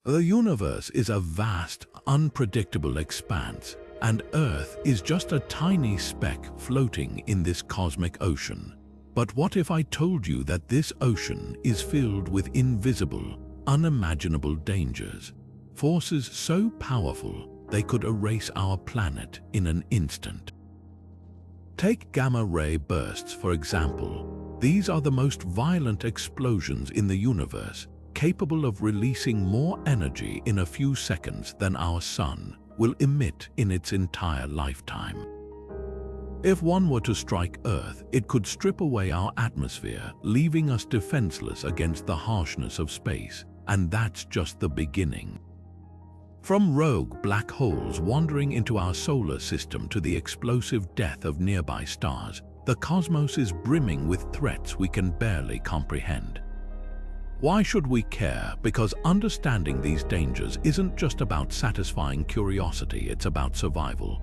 The universe is a vast, unpredictable expanse, and Earth is just a tiny speck floating in this cosmic ocean. But what if I told you that this ocean is filled with invisible, unimaginable dangers, forces so powerful they could erase our planet in an instant? Take gamma-ray bursts, for example. These are the most violent explosions in the universe, capable of releasing more energy in a few seconds than our Sun will emit in its entire lifetime. If one were to strike Earth, it could strip away our atmosphere, leaving us defenseless against the harshness of space, and that's just the beginning. From rogue black holes wandering into our solar system to the explosive death of nearby stars, the cosmos is brimming with threats we can barely comprehend. Why should we care? Because understanding these dangers isn't just about satisfying curiosity, it's about survival.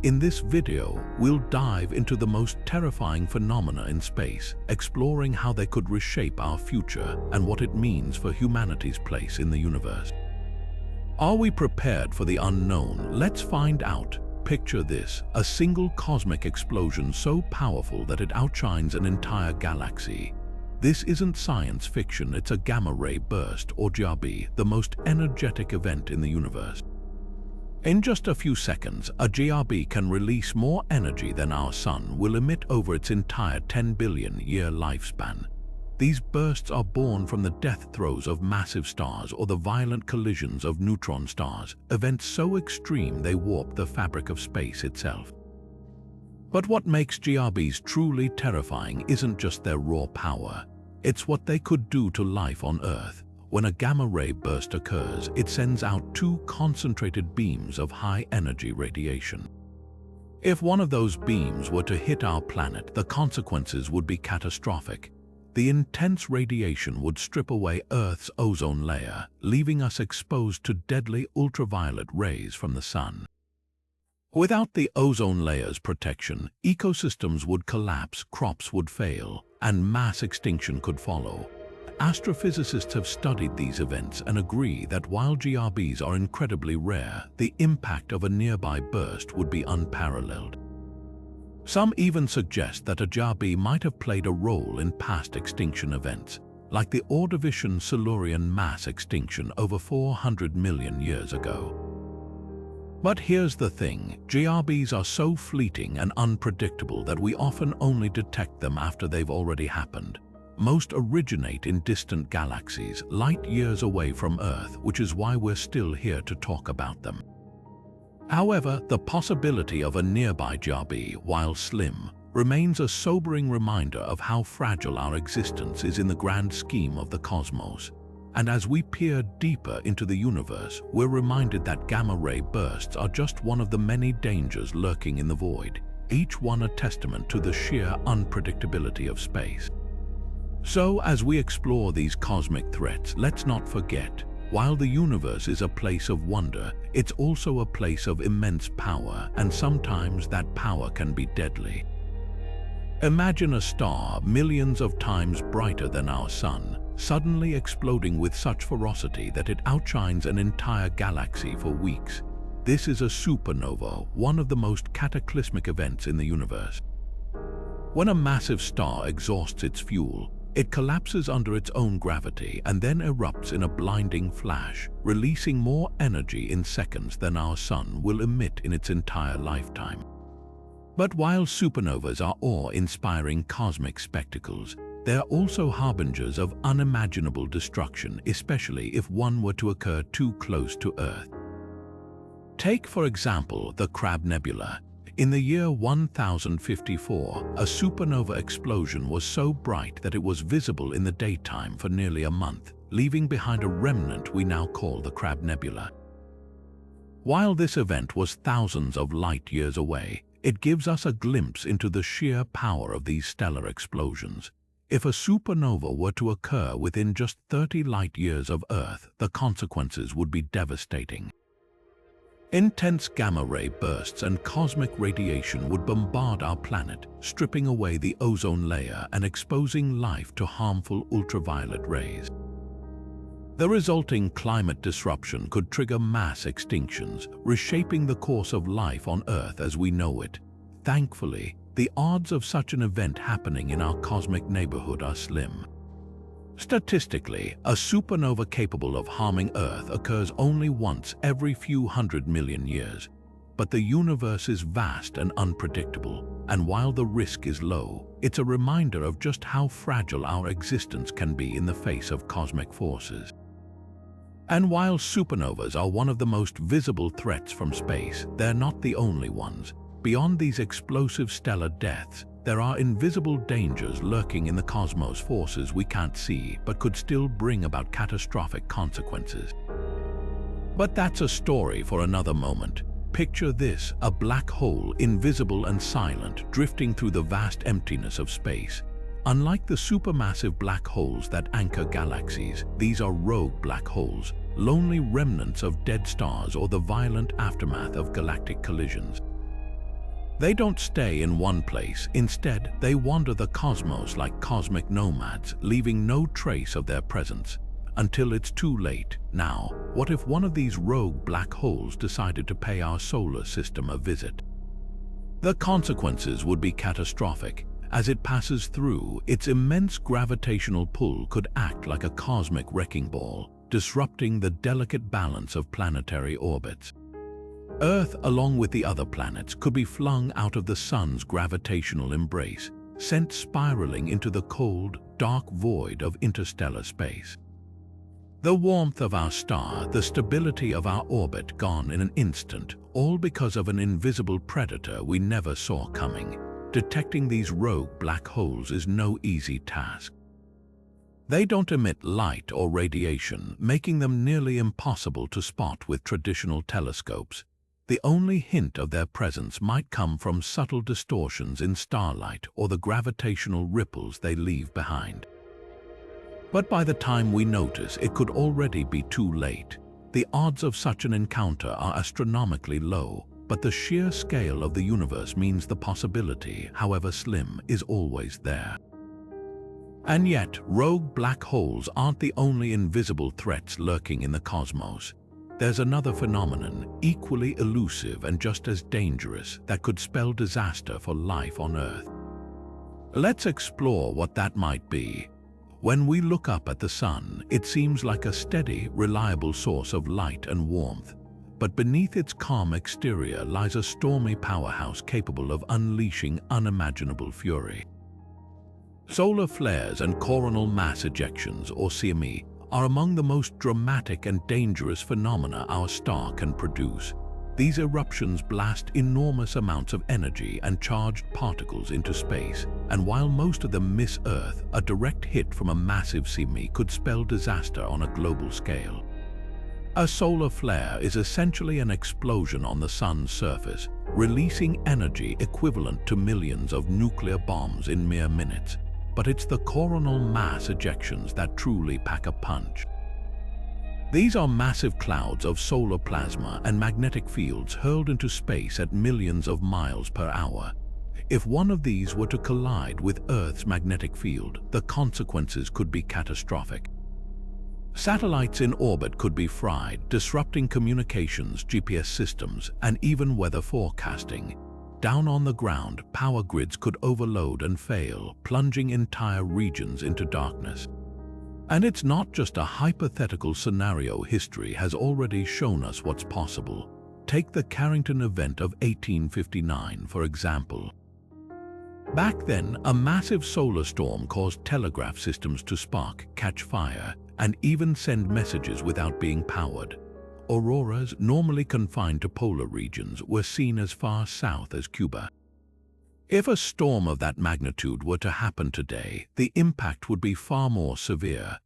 In this video, we'll dive into the most terrifying phenomena in space, exploring how they could reshape our future and what it means for humanity's place in the universe. Are we prepared for the unknown? Let's find out. Picture this, a single cosmic explosion so powerful that it outshines an entire galaxy. This isn't science fiction, it's a gamma-ray burst, or GRB, the most energetic event in the universe. In just a few seconds, a GRB can release more energy than our Sun will emit over its entire 10 billion-year lifespan. These bursts are born from the death throes of massive stars or the violent collisions of neutron stars, events so extreme they warp the fabric of space itself. But what makes GRBs truly terrifying isn't just their raw power. It's what they could do to life on Earth. When a gamma-ray burst occurs, it sends out two concentrated beams of high-energy radiation. If one of those beams were to hit our planet, the consequences would be catastrophic. The intense radiation would strip away Earth's ozone layer, leaving us exposed to deadly ultraviolet rays from the Sun. Without the ozone layer's protection, ecosystems would collapse, crops would fail, and mass extinction could follow. Astrophysicists have studied these events and agree that while GRBs are incredibly rare, the impact of a nearby burst would be unparalleled. Some even suggest that a GRB might have played a role in past extinction events, like the Ordovician Silurian mass extinction over 400 million years ago. But here's the thing, GRBs are so fleeting and unpredictable that we often only detect them after they've already happened. Most originate in distant galaxies, light years away from Earth, which is why we're still here to talk about them. However, the possibility of a nearby GRB, while slim, remains a sobering reminder of how fragile our existence is in the grand scheme of the cosmos. And as we peer deeper into the universe, we're reminded that gamma-ray bursts are just one of the many dangers lurking in the void, each one a testament to the sheer unpredictability of space. So, as we explore these cosmic threats, let's not forget, while the universe is a place of wonder, it's also a place of immense power, and sometimes that power can be deadly. Imagine a star millions of times brighter than our Sun, suddenly exploding with such ferocity that it outshines an entire galaxy for weeks. This is a supernova, one of the most cataclysmic events in the universe. When a massive star exhausts its fuel, it collapses under its own gravity and then erupts in a blinding flash, releasing more energy in seconds than our Sun will emit in its entire lifetime. But while supernovas are awe-inspiring cosmic spectacles, they are also harbingers of unimaginable destruction, especially if one were to occur too close to Earth. Take, for example, the Crab Nebula. In the year 1054, a supernova explosion was so bright that it was visible in the daytime for nearly a month, leaving behind a remnant we now call the Crab Nebula. While this event was thousands of light years away, it gives us a glimpse into the sheer power of these stellar explosions. If a supernova were to occur within just 30 light years of Earth, the consequences would be devastating. Intense gamma-ray bursts and cosmic radiation would bombard our planet, stripping away the ozone layer and exposing life to harmful ultraviolet rays. The resulting climate disruption could trigger mass extinctions, reshaping the course of life on Earth as we know it. Thankfully, the odds of such an event happening in our cosmic neighborhood are slim. Statistically, a supernova capable of harming Earth occurs only once every few 100 million years. But the universe is vast and unpredictable, and while the risk is low, it's a reminder of just how fragile our existence can be in the face of cosmic forces. And while supernovas are one of the most visible threats from space, they're not the only ones. Beyond these explosive stellar deaths, there are invisible dangers lurking in the cosmos, forces we can't see but could still bring about catastrophic consequences. But that's a story for another moment. Picture this, a black hole, invisible and silent, drifting through the vast emptiness of space. Unlike the supermassive black holes that anchor galaxies, these are rogue black holes, lonely remnants of dead stars or the violent aftermath of galactic collisions. They don't stay in one place. Instead, they wander the cosmos like cosmic nomads, leaving no trace of their presence. Until it's too late. Now, what if one of these rogue black holes decided to pay our solar system a visit? The consequences would be catastrophic. As it passes through, its immense gravitational pull could act like a cosmic wrecking ball, disrupting the delicate balance of planetary orbits. Earth, along with the other planets, could be flung out of the Sun's gravitational embrace, sent spiraling into the cold, dark void of interstellar space. The warmth of our star, the stability of our orbit gone in an instant, all because of an invisible predator we never saw coming. Detecting these rogue black holes is no easy task. They don't emit light or radiation, making them nearly impossible to spot with traditional telescopes. The only hint of their presence might come from subtle distortions in starlight or the gravitational ripples they leave behind. But by the time we notice, it could already be too late. The odds of such an encounter are astronomically low, but the sheer scale of the universe means the possibility, however slim, is always there. And yet, rogue black holes aren't the only invisible threats lurking in the cosmos. There's another phenomenon, equally elusive and just as dangerous, that could spell disaster for life on Earth. Let's explore what that might be. When we look up at the sun, it seems like a steady, reliable source of light and warmth. But beneath its calm exterior lies a stormy powerhouse capable of unleashing unimaginable fury. Solar flares and coronal mass ejections, or CME, are among the most dramatic and dangerous phenomena our star can produce. These eruptions blast enormous amounts of energy and charged particles into space, and while most of them miss Earth, a direct hit from a massive CME could spell disaster on a global scale. A solar flare is essentially an explosion on the sun's surface, releasing energy equivalent to millions of nuclear bombs in mere minutes. But it's the coronal mass ejections that truly pack a punch. These are massive clouds of solar plasma and magnetic fields hurled into space at millions of miles per hour. If one of these were to collide with Earth's magnetic field, the consequences could be catastrophic. Satellites in orbit could be fried, disrupting communications, GPS systems, and even weather forecasting. Down on the ground, power grids could overload and fail, plunging entire regions into darkness. And it's not just a hypothetical scenario. History has already shown us what's possible. Take the Carrington event of 1859, for example. Back then, a massive solar storm caused telegraph systems to spark, catch fire, and even send messages without being powered. Auroras, normally confined to polar regions, were seen as far south as Cuba. If a storm of that magnitude were to happen today, the impact would be far more severe.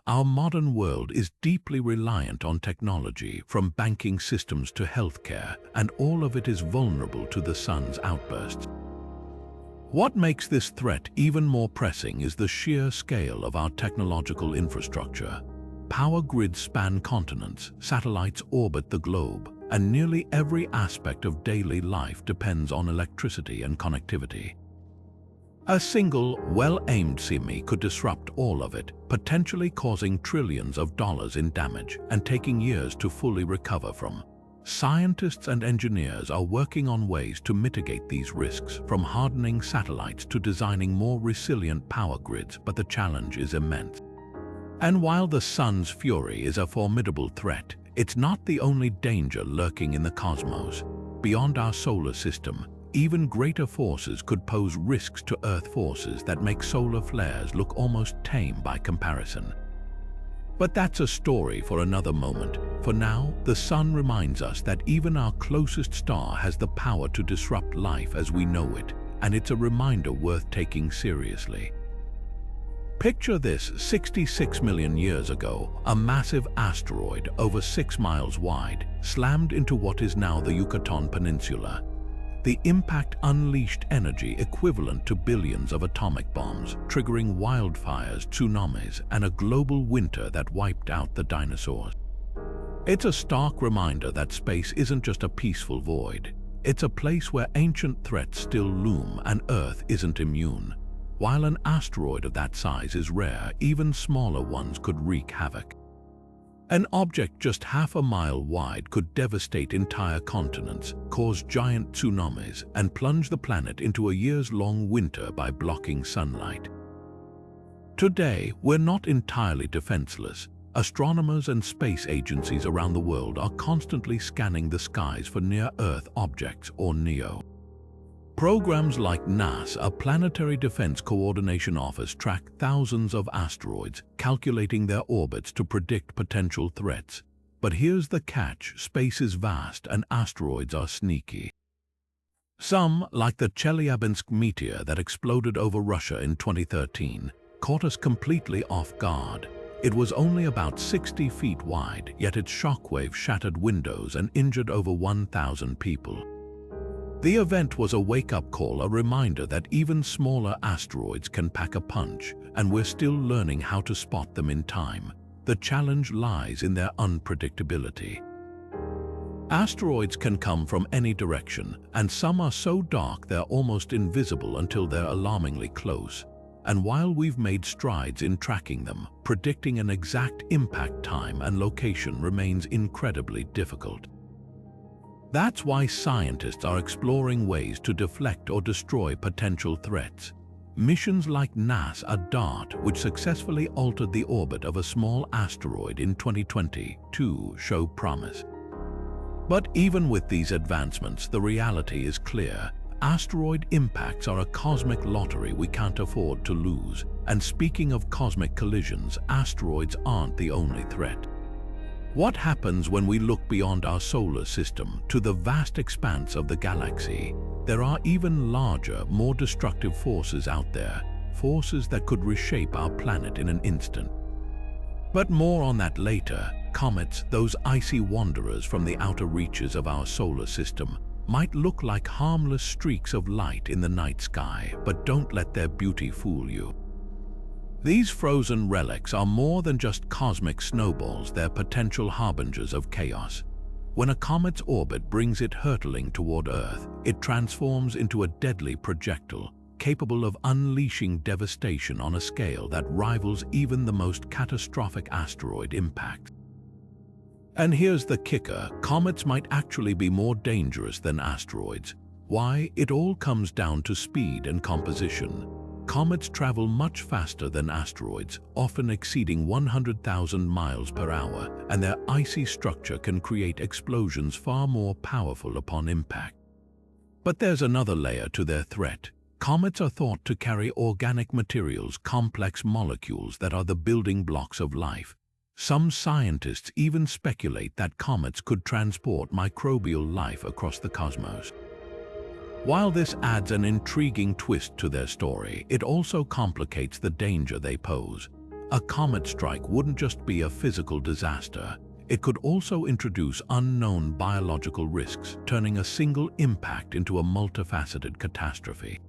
Our modern world is deeply reliant on technology, from banking systems to healthcare, and all of it is vulnerable to the sun's outbursts. What makes this threat even more pressing is the sheer scale of our technological infrastructure. Power grids span continents, satellites orbit the globe, and nearly every aspect of daily life depends on electricity and connectivity. A single, well-aimed CME could disrupt all of it, potentially causing trillions of dollars in damage and taking years to fully recover from. Scientists and engineers are working on ways to mitigate these risks, from hardening satellites to designing more resilient power grids, but the challenge is immense. And while the sun's fury is a formidable threat, it's not the only danger lurking in the cosmos. Beyond our solar system, even greater forces could pose risks to Earth forces that make solar flares look almost tame by comparison. But that's a story for another moment. For now, the sun reminds us that even our closest star has the power to disrupt life as we know it, and it's a reminder worth taking seriously. Picture this: 66 million years ago, a massive asteroid over 6 miles wide slammed into what is now the Yucatan Peninsula. The impact unleashed energy equivalent to billions of atomic bombs, triggering wildfires, tsunamis, and a global winter that wiped out the dinosaurs. It's a stark reminder that space isn't just a peaceful void. It's a place where ancient threats still loom and Earth isn't immune. While an asteroid of that size is rare, even smaller ones could wreak havoc. An object just half a mile wide could devastate entire continents, cause giant tsunamis, and plunge the planet into a years-long winter by blocking sunlight. Today, we're not entirely defenseless. Astronomers and space agencies around the world are constantly scanning the skies for near-Earth objects, or NEO. Programs like NASA, Planetary Defense Coordination Office, track thousands of asteroids, calculating their orbits to predict potential threats. But here's the catch: space is vast and asteroids are sneaky. Some, like the Chelyabinsk meteor that exploded over Russia in 2013, caught us completely off guard. It was only about 60 feet wide, yet its shockwave shattered windows and injured over 1,000 people. The event was a wake-up call, a reminder that even smaller asteroids can pack a punch, and we're still learning how to spot them in time. The challenge lies in their unpredictability. Asteroids can come from any direction, and some are so dark they're almost invisible until they're alarmingly close. And while we've made strides in tracking them, predicting an exact impact time and location remains incredibly difficult. That's why scientists are exploring ways to deflect or destroy potential threats. Missions like NASA's DART, which successfully altered the orbit of a small asteroid in 2022, show promise. But even with these advancements, the reality is clear. Asteroid impacts are a cosmic lottery we can't afford to lose. And speaking of cosmic collisions, asteroids aren't the only threat. What happens when we look beyond our solar system to the vast expanse of the galaxy? There are even larger, more destructive forces out there, forces that could reshape our planet in an instant. But more on that later. Comets, those icy wanderers from the outer reaches of our solar system, might look like harmless streaks of light in the night sky, but don't let their beauty fool you. These frozen relics are more than just cosmic snowballs, they're potential harbingers of chaos. When a comet's orbit brings it hurtling toward Earth, it transforms into a deadly projectile, capable of unleashing devastation on a scale that rivals even the most catastrophic asteroid impacts. And here's the kicker: comets might actually be more dangerous than asteroids. Why? It all comes down to speed and composition. Comets travel much faster than asteroids, often exceeding 100,000 miles per hour, and their icy structure can create explosions far more powerful upon impact. But there's another layer to their threat. Comets are thought to carry organic materials, complex molecules that are the building blocks of life. Some scientists even speculate that comets could transport microbial life across the cosmos. While this adds an intriguing twist to their story, it also complicates the danger they pose. A comet strike wouldn't just be a physical disaster. It could also introduce unknown biological risks, turning a single impact into a multifaceted catastrophe.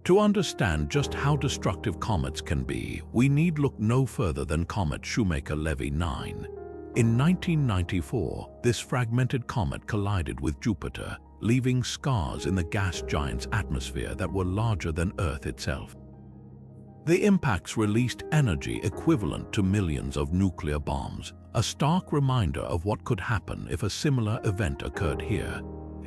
To understand just how destructive comets can be, we need look no further than comet Shoemaker-Levy 9. In 1994, this fragmented comet collided with Jupiter, leaving scars in the gas giant's atmosphere that were larger than Earth itself. The impacts released energy equivalent to millions of nuclear bombs, a stark reminder of what could happen if a similar event occurred here.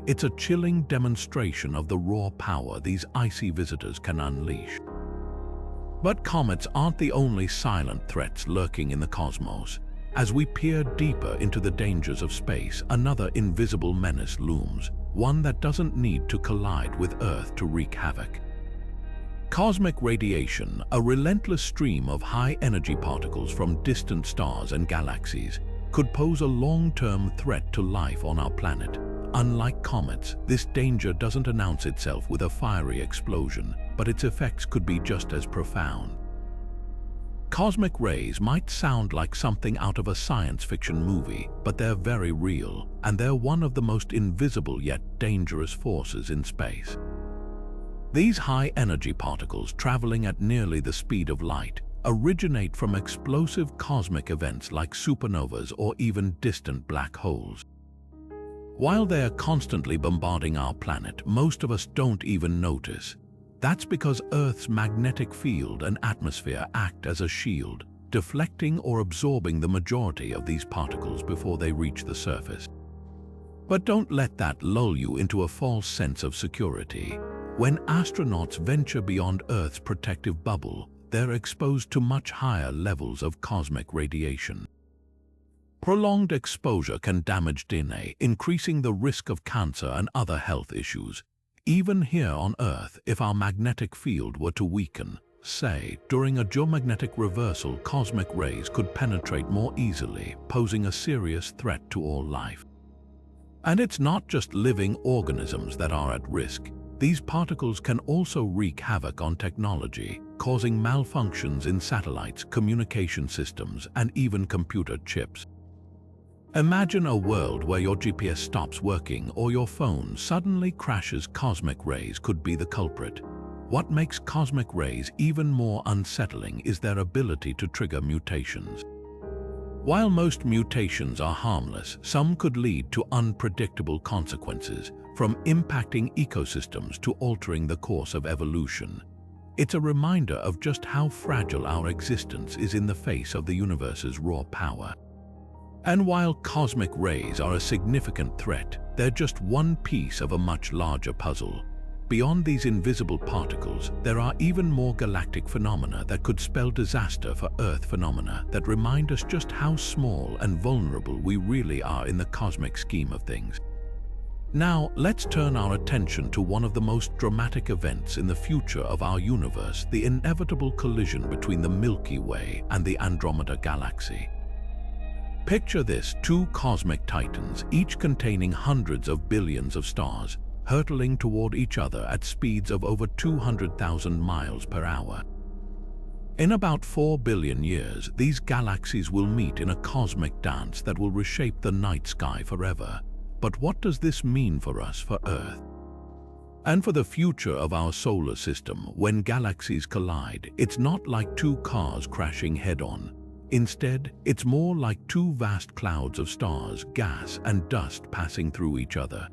It's a chilling demonstration of the raw power these icy visitors can unleash. But comets aren't the only silent threats lurking in the cosmos. As we peer deeper into the dangers of space, another invisible menace looms, one that doesn't need to collide with Earth to wreak havoc. Cosmic radiation, a relentless stream of high-energy particles from distant stars and galaxies, could pose a long-term threat to life on our planet. Unlike comets, this danger doesn't announce itself with a fiery explosion, but its effects could be just as profound. Cosmic rays might sound like something out of a science fiction movie, but they're very real, and they're one of the most invisible yet dangerous forces in space. These high-energy particles, traveling at nearly the speed of light, originate from explosive cosmic events like supernovas or even distant black holes. While they are constantly bombarding our planet, most of us don't even notice. That's because Earth's magnetic field and atmosphere act as a shield, deflecting or absorbing the majority of these particles before they reach the surface. But don't let that lull you into a false sense of security. When astronauts venture beyond Earth's protective bubble, they're exposed to much higher levels of cosmic radiation. Prolonged exposure can damage DNA, increasing the risk of cancer and other health issues. Even here on Earth, if our magnetic field were to weaken, say, during a geomagnetic reversal, cosmic rays could penetrate more easily, posing a serious threat to all life. And it's not just living organisms that are at risk. These particles can also wreak havoc on technology, causing malfunctions in satellites, communication systems, and even computer chips. Imagine a world where your GPS stops working or your phone suddenly crashes. Cosmic rays could be the culprit. What makes cosmic rays even more unsettling is their ability to trigger mutations. While most mutations are harmless, some could lead to unpredictable consequences, from impacting ecosystems to altering the course of evolution. It's a reminder of just how fragile our existence is in the face of the universe's raw power. And while cosmic rays are a significant threat, they're just one piece of a much larger puzzle. Beyond these invisible particles, there are even more galactic phenomena that could spell disaster for Earth, phenomena that remind us just how small and vulnerable we really are in the cosmic scheme of things. Now, let's turn our attention to one of the most dramatic events in the future of our universe, the inevitable collision between the Milky Way and the Andromeda galaxy. Picture this: two cosmic titans, each containing hundreds of billions of stars, hurtling toward each other at speeds of over 200,000 miles per hour. In about 4 billion years, these galaxies will meet in a cosmic dance that will reshape the night sky forever. But what does this mean for us, for Earth? And for the future of our solar system? When galaxies collide, it's not like two cars crashing head-on. Instead, it's more like two vast clouds of stars, gas, and dust passing through each other.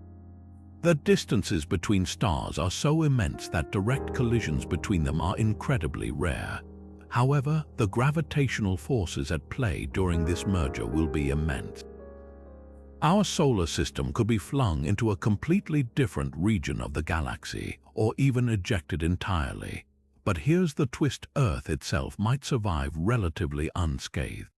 The distances between stars are so immense that direct collisions between them are incredibly rare. However, the gravitational forces at play during this merger will be immense. Our solar system could be flung into a completely different region of the galaxy, or even ejected entirely. But here's the twist: Earth itself might survive relatively unscathed.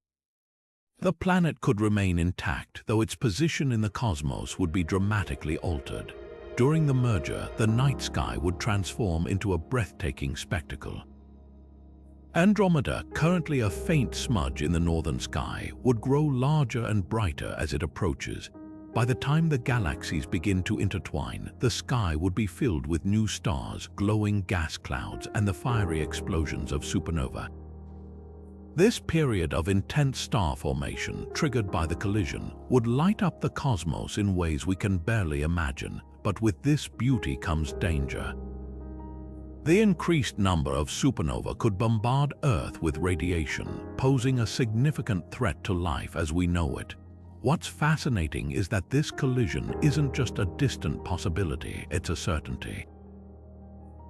The planet could remain intact, though its position in the cosmos would be dramatically altered. During the merger, the night sky would transform into a breathtaking spectacle. Andromeda, currently a faint smudge in the northern sky, would grow larger and brighter as it approaches. By the time the galaxies begin to intertwine, the sky would be filled with new stars, glowing gas clouds, and the fiery explosions of supernova. This period of intense star formation, triggered by the collision, would light up the cosmos in ways we can barely imagine. But with this beauty comes danger. The increased number of supernova could bombard Earth with radiation, posing a significant threat to life as we know it. What's fascinating is that this collision isn't just a distant possibility, it's a certainty.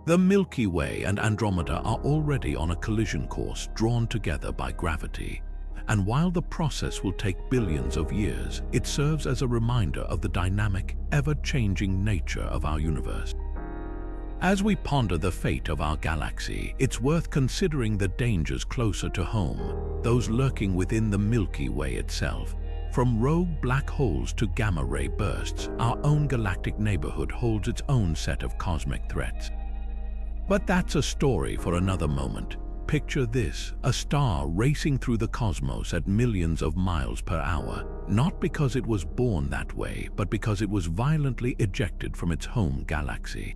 The Milky Way and Andromeda are already on a collision course drawn together by gravity. And while the process will take billions of years, it serves as a reminder of the dynamic, ever-changing nature of our universe. As we ponder the fate of our galaxy, it's worth considering the dangers closer to home, those lurking within the Milky Way itself. From rogue black holes to gamma-ray bursts, our own galactic neighborhood holds its own set of cosmic threats. But that's a story for another moment. Picture this, a star racing through the cosmos at millions of miles per hour, not because it was born that way, but because it was violently ejected from its home galaxy.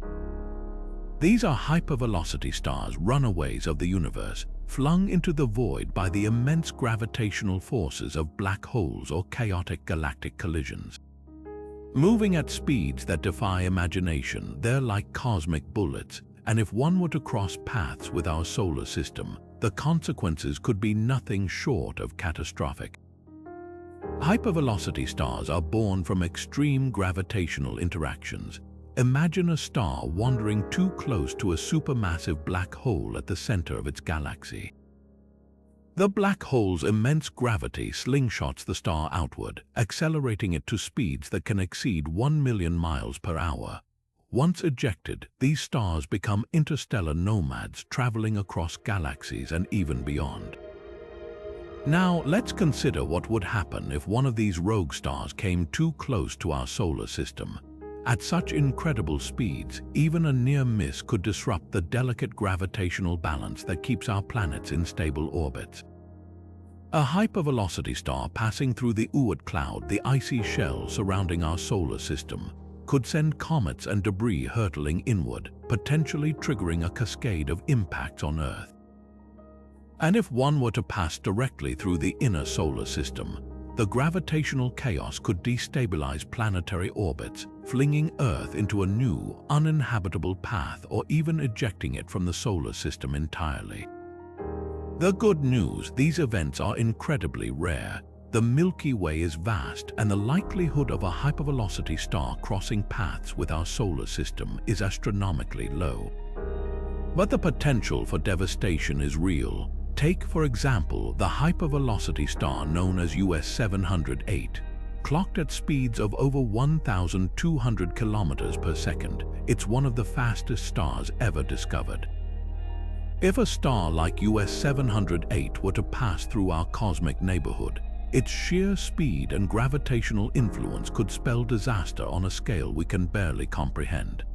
These are hypervelocity stars, runaways of the universe, flung into the void by the immense gravitational forces of black holes or chaotic galactic collisions. Moving at speeds that defy imagination, they're like cosmic bullets, and if one were to cross paths with our solar system, the consequences could be nothing short of catastrophic. Hypervelocity stars are born from extreme gravitational interactions. Imagine a star wandering too close to a supermassive black hole at the center of its galaxy. The black hole's immense gravity slingshots the star outward, accelerating it to speeds that can exceed 1 million miles per hour. Once ejected, these stars become interstellar nomads traveling across galaxies and even beyond. Now, let's consider what would happen if one of these rogue stars came too close to our solar system. At such incredible speeds, even a near miss could disrupt the delicate gravitational balance that keeps our planets in stable orbits. A hypervelocity star passing through the Oort cloud, the icy shell surrounding our solar system, could send comets and debris hurtling inward, potentially triggering a cascade of impacts on Earth. And if one were to pass directly through the inner solar system, the gravitational chaos could destabilize planetary orbits, flinging Earth into a new, uninhabitable path or even ejecting it from the solar system entirely. The good news, these events are incredibly rare. The Milky Way is vast, and the likelihood of a hypervelocity star crossing paths with our solar system is astronomically low. But the potential for devastation is real. Take, for example, the hypervelocity star known as US 708. Clocked at speeds of over 1,200 kilometers per second, it's one of the fastest stars ever discovered. If a star like US 708 were to pass through our cosmic neighborhood, its sheer speed and gravitational influence could spell disaster on a scale we can barely comprehend.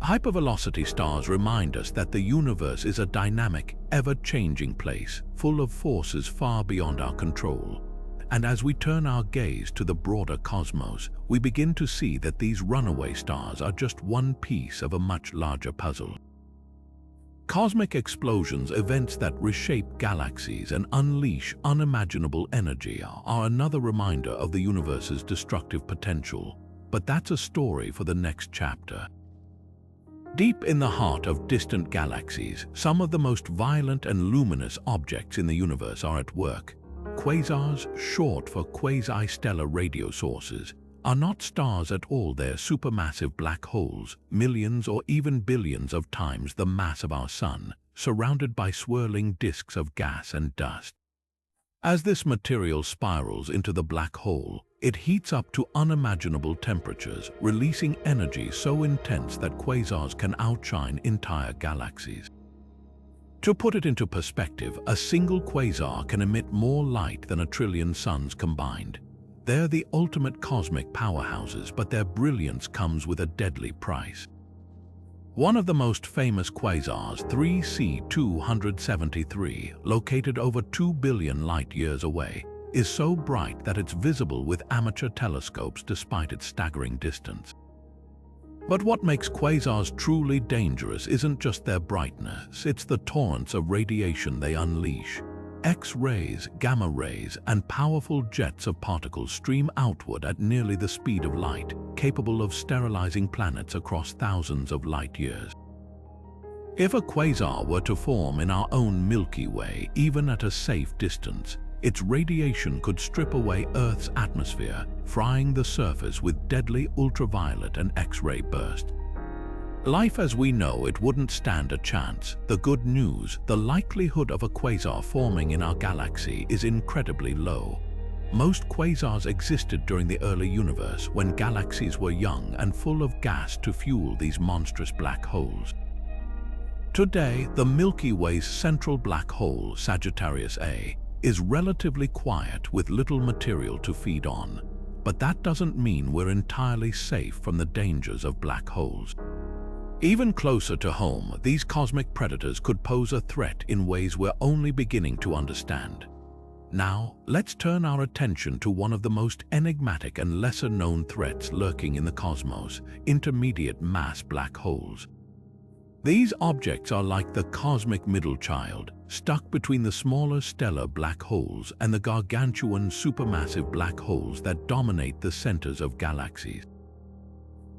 Hypervelocity stars remind us that the universe is a dynamic, ever-changing place, full of forces far beyond our control. And as we turn our gaze to the broader cosmos, we begin to see that these runaway stars are just one piece of a much larger puzzle. Cosmic explosions, events that reshape galaxies and unleash unimaginable energy, are another reminder of the universe's destructive potential. But that's a story for the next chapter. Deep in the heart of distant galaxies, some of the most violent and luminous objects in the universe are at work. Quasars, short for quasi-stellar radio sources, are not stars at all. They're supermassive black holes, millions or even billions of times the mass of our Sun, surrounded by swirling disks of gas and dust. As this material spirals into the black hole, it heats up to unimaginable temperatures, releasing energy so intense that quasars can outshine entire galaxies. To put it into perspective, a single quasar can emit more light than 1 trillion suns combined. They're the ultimate cosmic powerhouses, but their brilliance comes with a deadly price. One of the most famous quasars, 3C273, located over 2 billion light-years away, is so bright that it's visible with amateur telescopes despite its staggering distance. But what makes quasars truly dangerous isn't just their brightness, it's the torrents of radiation they unleash. X-rays, gamma rays, and powerful jets of particles stream outward at nearly the speed of light, capable of sterilizing planets across thousands of light-years. If a quasar were to form in our own Milky Way, even at a safe distance, its radiation could strip away Earth's atmosphere, frying the surface with deadly ultraviolet and X-ray bursts. Life as we know it wouldn't stand a chance. The good news, the likelihood of a quasar forming in our galaxy is incredibly low. Most quasars existed during the early universe when galaxies were young and full of gas to fuel these monstrous black holes. Today, the Milky Way's central black hole, Sagittarius A, is relatively quiet with little material to feed on. But that doesn't mean we're entirely safe from the dangers of black holes. Even closer to home, these cosmic predators could pose a threat in ways we're only beginning to understand. Now, let's turn our attention to one of the most enigmatic and lesser-known threats lurking in the cosmos: intermediate mass black holes. These objects are like the cosmic middle child, stuck between the smaller stellar black holes and the gargantuan supermassive black holes that dominate the centers of galaxies.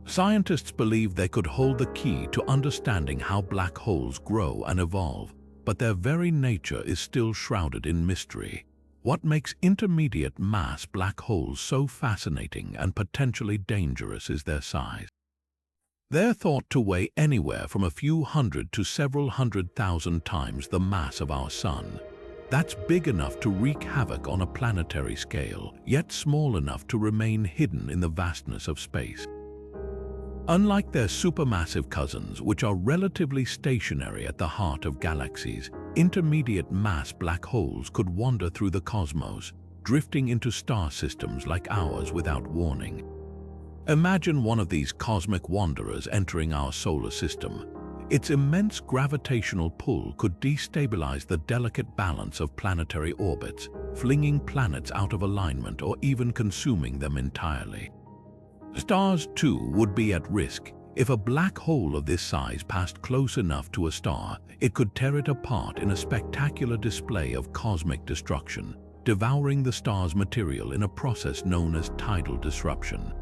Scientists believe they could hold the key to understanding how black holes grow and evolve, but their very nature is still shrouded in mystery. What makes intermediate mass black holes so fascinating and potentially dangerous is their size. They're thought to weigh anywhere from a few hundred to several 100,000 times the mass of our Sun. That's big enough to wreak havoc on a planetary scale, yet small enough to remain hidden in the vastness of space. Unlike their supermassive cousins, which are relatively stationary at the heart of galaxies, intermediate mass black holes could wander through the cosmos, drifting into star systems like ours without warning. Imagine one of these cosmic wanderers entering our solar system. Its immense gravitational pull could destabilize the delicate balance of planetary orbits, flinging planets out of alignment or even consuming them entirely. Stars, too, would be at risk. If a black hole of this size passed close enough to a star, it could tear it apart in a spectacular display of cosmic destruction, devouring the star's material in a process known as tidal disruption.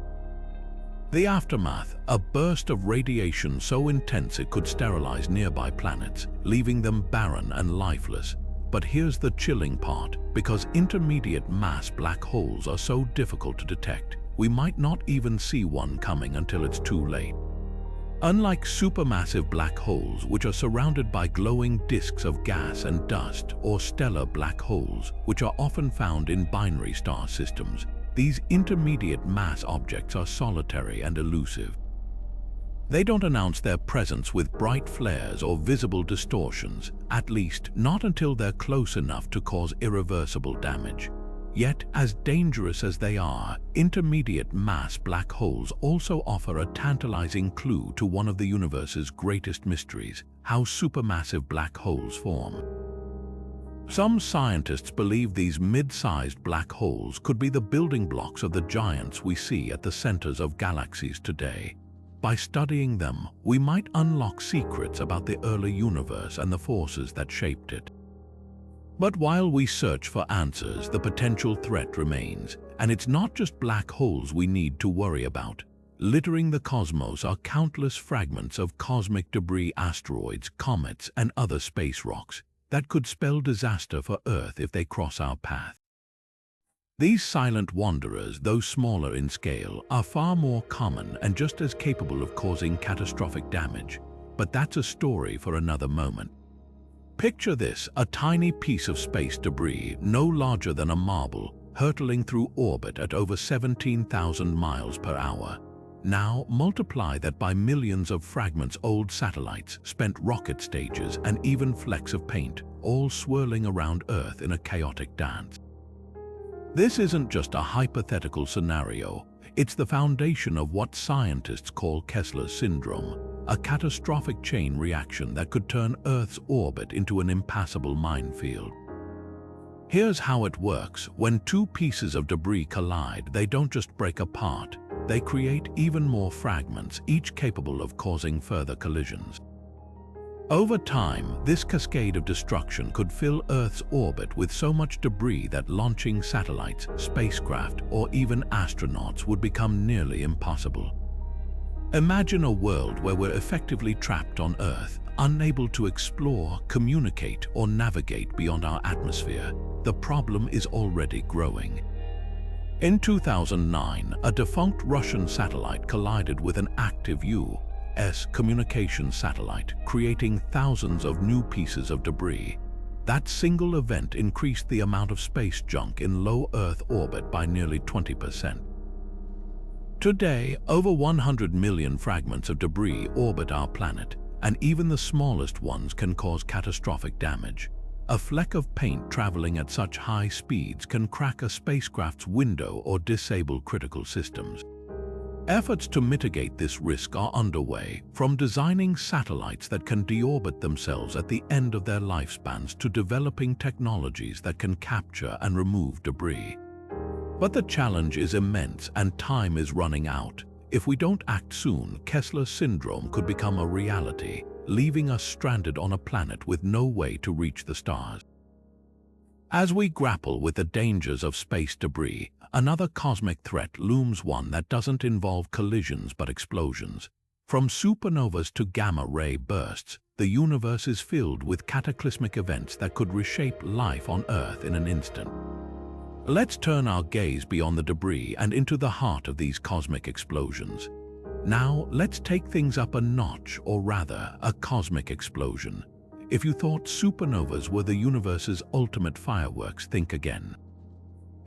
The aftermath, a burst of radiation so intense it could sterilize nearby planets, leaving them barren and lifeless. But here's the chilling part: because intermediate mass black holes are so difficult to detect, we might not even see one coming until it's too late. Unlike supermassive black holes, which are surrounded by glowing disks of gas and dust, or stellar black holes, which are often found in binary star systems, these intermediate mass objects are solitary and elusive. They don't announce their presence with bright flares or visible distortions, at least not until they're close enough to cause irreversible damage. Yet, as dangerous as they are, intermediate mass black holes also offer a tantalizing clue to one of the universe's greatest mysteries: how supermassive black holes form. Some scientists believe these mid-sized black holes could be the building blocks of the giants we see at the centers of galaxies today. By studying them, we might unlock secrets about the early universe and the forces that shaped it. But while we search for answers, the potential threat remains, and it's not just black holes we need to worry about. Littering the cosmos are countless fragments of cosmic debris, asteroids, comets, and other space rocks that could spell disaster for Earth if they cross our path. These silent wanderers, though smaller in scale, are far more common and just as capable of causing catastrophic damage. But that's a story for another moment. Picture this: a tiny piece of space debris, no larger than a marble, hurtling through orbit at over 17,000 miles per hour. Now multiply that by millions of fragments: old satellites, spent rocket stages, and even flecks of paint, all swirling around Earth in a chaotic dance. This isn't just a hypothetical scenario. It's the foundation of what scientists call Kessler Syndrome, a catastrophic chain reaction that could turn Earth's orbit into an impassable minefield. Here's how it works. When two pieces of debris collide, they don't just break apart, they create even more fragments, each capable of causing further collisions. Over time, this cascade of destruction could fill Earth's orbit with so much debris that launching satellites, spacecraft, or even astronauts would become nearly impossible. Imagine a world where we're effectively trapped on Earth, unable to explore, communicate, or navigate beyond our atmosphere. the problem is already growing. In 2009, a defunct Russian satellite collided with an active U.S. communications satellite, creating thousands of new pieces of debris. That single event increased the amount of space junk in low Earth orbit by nearly 20%. Today, over 100 million fragments of debris orbit our planet, and even the smallest ones can cause catastrophic damage. A fleck of paint traveling at such high speeds can crack a spacecraft's window or disable critical systems. Efforts to mitigate this risk are underway, from designing satellites that can deorbit themselves at the end of their lifespans to developing technologies that can capture and remove debris. But the challenge is immense and time is running out. If we don't act soon, Kessler Syndrome could become a reality, leaving us stranded on a planet with no way to reach the stars. As we grapple with the dangers of space debris, another cosmic threat looms, one that doesn't involve collisions but explosions. From supernovas to gamma-ray bursts, the universe is filled with cataclysmic events that could reshape life on Earth in an instant. Let's turn our gaze beyond the debris and into the heart of these cosmic explosions. Now, let's take things up a notch, or rather, a cosmic explosion. If you thought supernovas were the universe's ultimate fireworks, think again.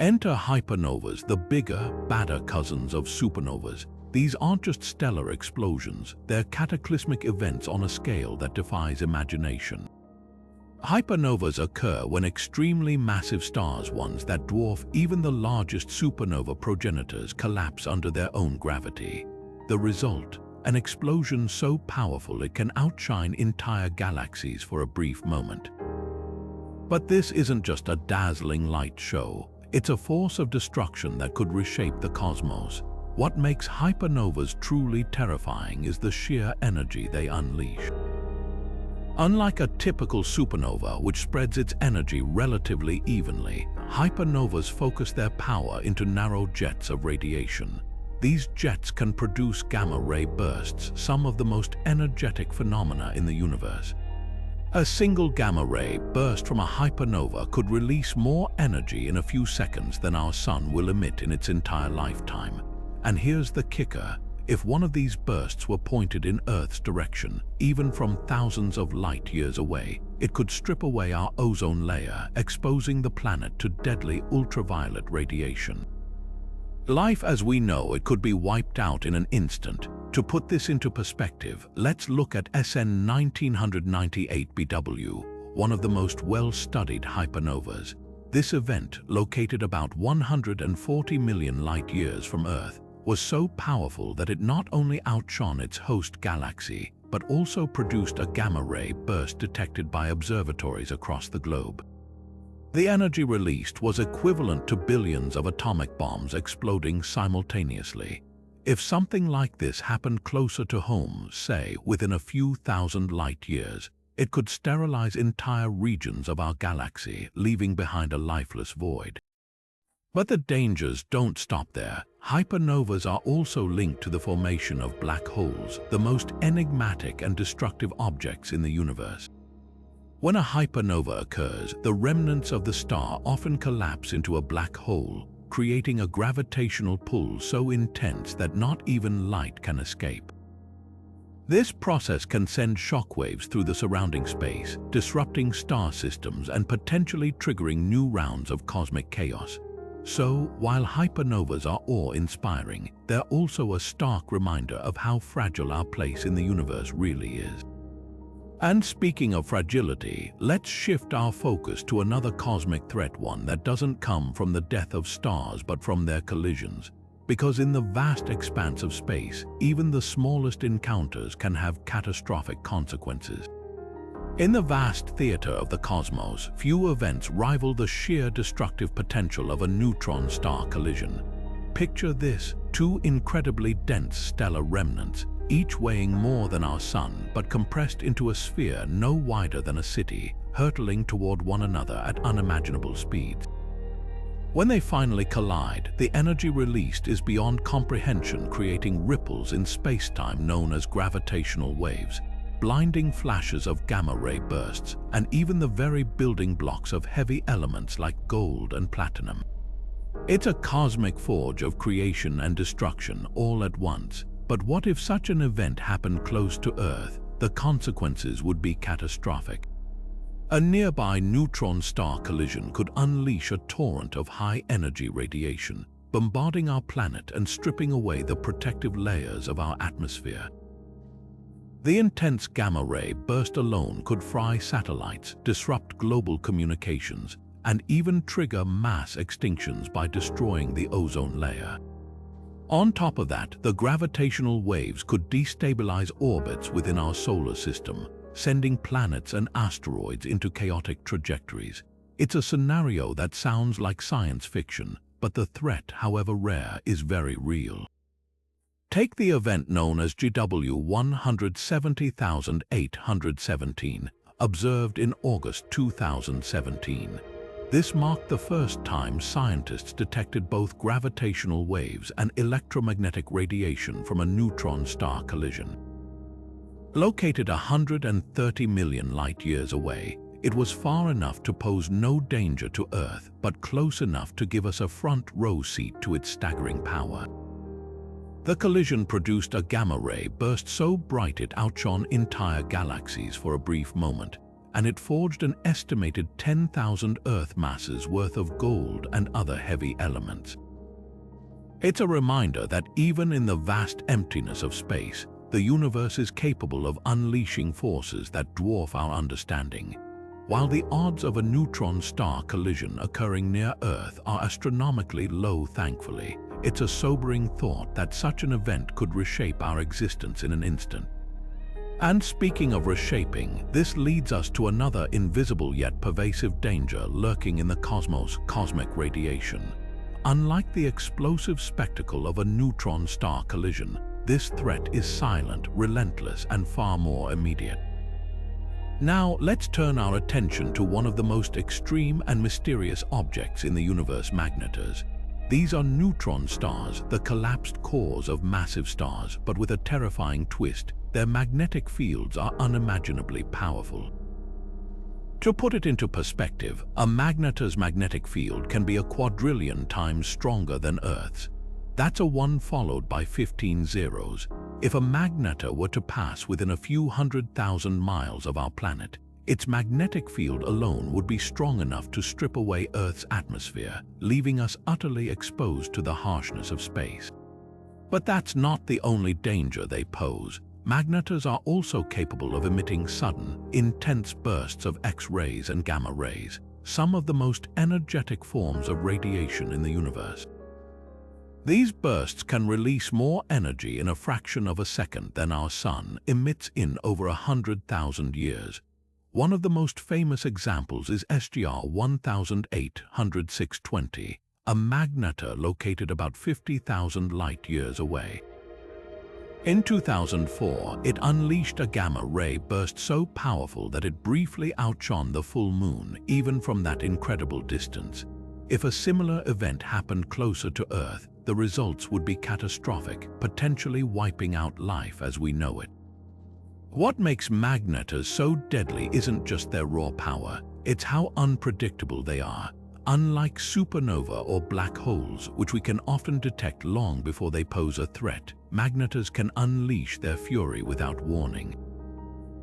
Enter hypernovas, the bigger, badder cousins of supernovas. These aren't just stellar explosions, they're cataclysmic events on a scale that defies imagination. Hypernovas occur when extremely massive stars, ones that dwarf even the largest supernova progenitors, collapse under their own gravity. The result, an explosion so powerful it can outshine entire galaxies for a brief moment. But this isn't just a dazzling light show, it's a force of destruction that could reshape the cosmos. What makes hypernovas truly terrifying is the sheer energy they unleash. Unlike a typical supernova, which spreads its energy relatively evenly, hypernovas focus their power into narrow jets of radiation. These jets can produce gamma-ray bursts, some of the most energetic phenomena in the universe. A single gamma-ray burst from a hypernova could release more energy in a few seconds than our Sun will emit in its entire lifetime. And here's the kicker. If one of these bursts were pointed in Earth's direction, even from thousands of light years away, it could strip away our ozone layer, exposing the planet to deadly ultraviolet radiation. Life as we know it could be wiped out in an instant. To put this into perspective, let's look at SN 1998 BW, one of the most well-studied hypernovas. This event, located about 140 million light-years from Earth, was so powerful that it not only outshone its host galaxy, but also produced a gamma-ray burst detected by observatories across the globe. The energy released was equivalent to billions of atomic bombs exploding simultaneously. If something like this happened closer to home, say within a few thousand light-years, it could sterilize entire regions of our galaxy, leaving behind a lifeless void. But the dangers don't stop there. Hypernovas are also linked to the formation of black holes, the most enigmatic and destructive objects in the universe. When a hypernova occurs, the remnants of the star often collapse into a black hole, creating a gravitational pull so intense that not even light can escape. This process can send shockwaves through the surrounding space, disrupting star systems and potentially triggering new rounds of cosmic chaos. So, while hypernovas are awe-inspiring, they're also a stark reminder of how fragile our place in the universe really is. And speaking of fragility, let's shift our focus to another cosmic threat, one that doesn't come from the death of stars but from their collisions. Because in the vast expanse of space, even the smallest encounters can have catastrophic consequences. In the vast theater of the cosmos, few events rival the sheer destructive potential of a neutron star collision. Picture this: two incredibly dense stellar remnants, each weighing more than our Sun, but compressed into a sphere no wider than a city, hurtling toward one another at unimaginable speeds. When they finally collide, the energy released is beyond comprehension, creating ripples in space-time known as gravitational waves. blinding flashes of gamma-ray bursts, and even the very building blocks of heavy elements like gold and platinum. It's a cosmic forge of creation and destruction all at once. But what if such an event happened close to Earth? The consequences would be catastrophic. A nearby neutron star collision could unleash a torrent of high-energy radiation, bombarding our planet and stripping away the protective layers of our atmosphere. The intense gamma-ray burst alone could fry satellites, disrupt global communications, and even trigger mass extinctions by destroying the ozone layer. On top of that, the gravitational waves could destabilize orbits within our solar system, sending planets and asteroids into chaotic trajectories. It's a scenario that sounds like science fiction, but the threat, however rare, is very real. Take the event known as GW 170,817, observed in August 2017. This marked the first time scientists detected both gravitational waves and electromagnetic radiation from a neutron star collision. Located 130 million light-years away, it was far enough to pose no danger to Earth, but close enough to give us a front-row seat to its staggering power. The collision produced a gamma-ray burst so bright it outshone entire galaxies for a brief moment, and it forged an estimated 10,000 Earth masses worth of gold and other heavy elements. It's a reminder that even in the vast emptiness of space, the universe is capable of unleashing forces that dwarf our understanding. While the odds of a neutron star collision occurring near Earth are astronomically low, thankfully, it's a sobering thought that such an event could reshape our existence in an instant. And speaking of reshaping, this leads us to another invisible yet pervasive danger lurking in the cosmos: cosmic radiation. Unlike the explosive spectacle of a neutron star collision, this threat is silent, relentless, and far more immediate. Now, let's turn our attention to one of the most extreme and mysterious objects in the universe: magnetars. These are neutron stars, the collapsed cores of massive stars, but with a terrifying twist: their magnetic fields are unimaginably powerful. To put it into perspective, a magnetar's magnetic field can be a quadrillion times stronger than Earth's. That's a 1 followed by 15 zeros. If a magnetar were to pass within a few 100,000 miles of our planet, its magnetic field alone would be strong enough to strip away Earth's atmosphere, leaving us utterly exposed to the harshness of space. But that's not the only danger they pose. Magnetars are also capable of emitting sudden, intense bursts of X-rays and gamma rays, some of the most energetic forms of radiation in the universe. These bursts can release more energy in a fraction of a second than our Sun emits in over 100,000 years. One of the most famous examples is SGR 1800620, a magnetar located about 50,000 light-years away. In 2004, it unleashed a gamma-ray burst so powerful that it briefly outshone the full moon, even from that incredible distance. If a similar event happened closer to Earth, the results would be catastrophic, potentially wiping out life as we know it. What makes magnetars so deadly isn't just their raw power, it's how unpredictable they are. Unlike supernova or black holes, which we can often detect long before they pose a threat, magnetars can unleash their fury without warning.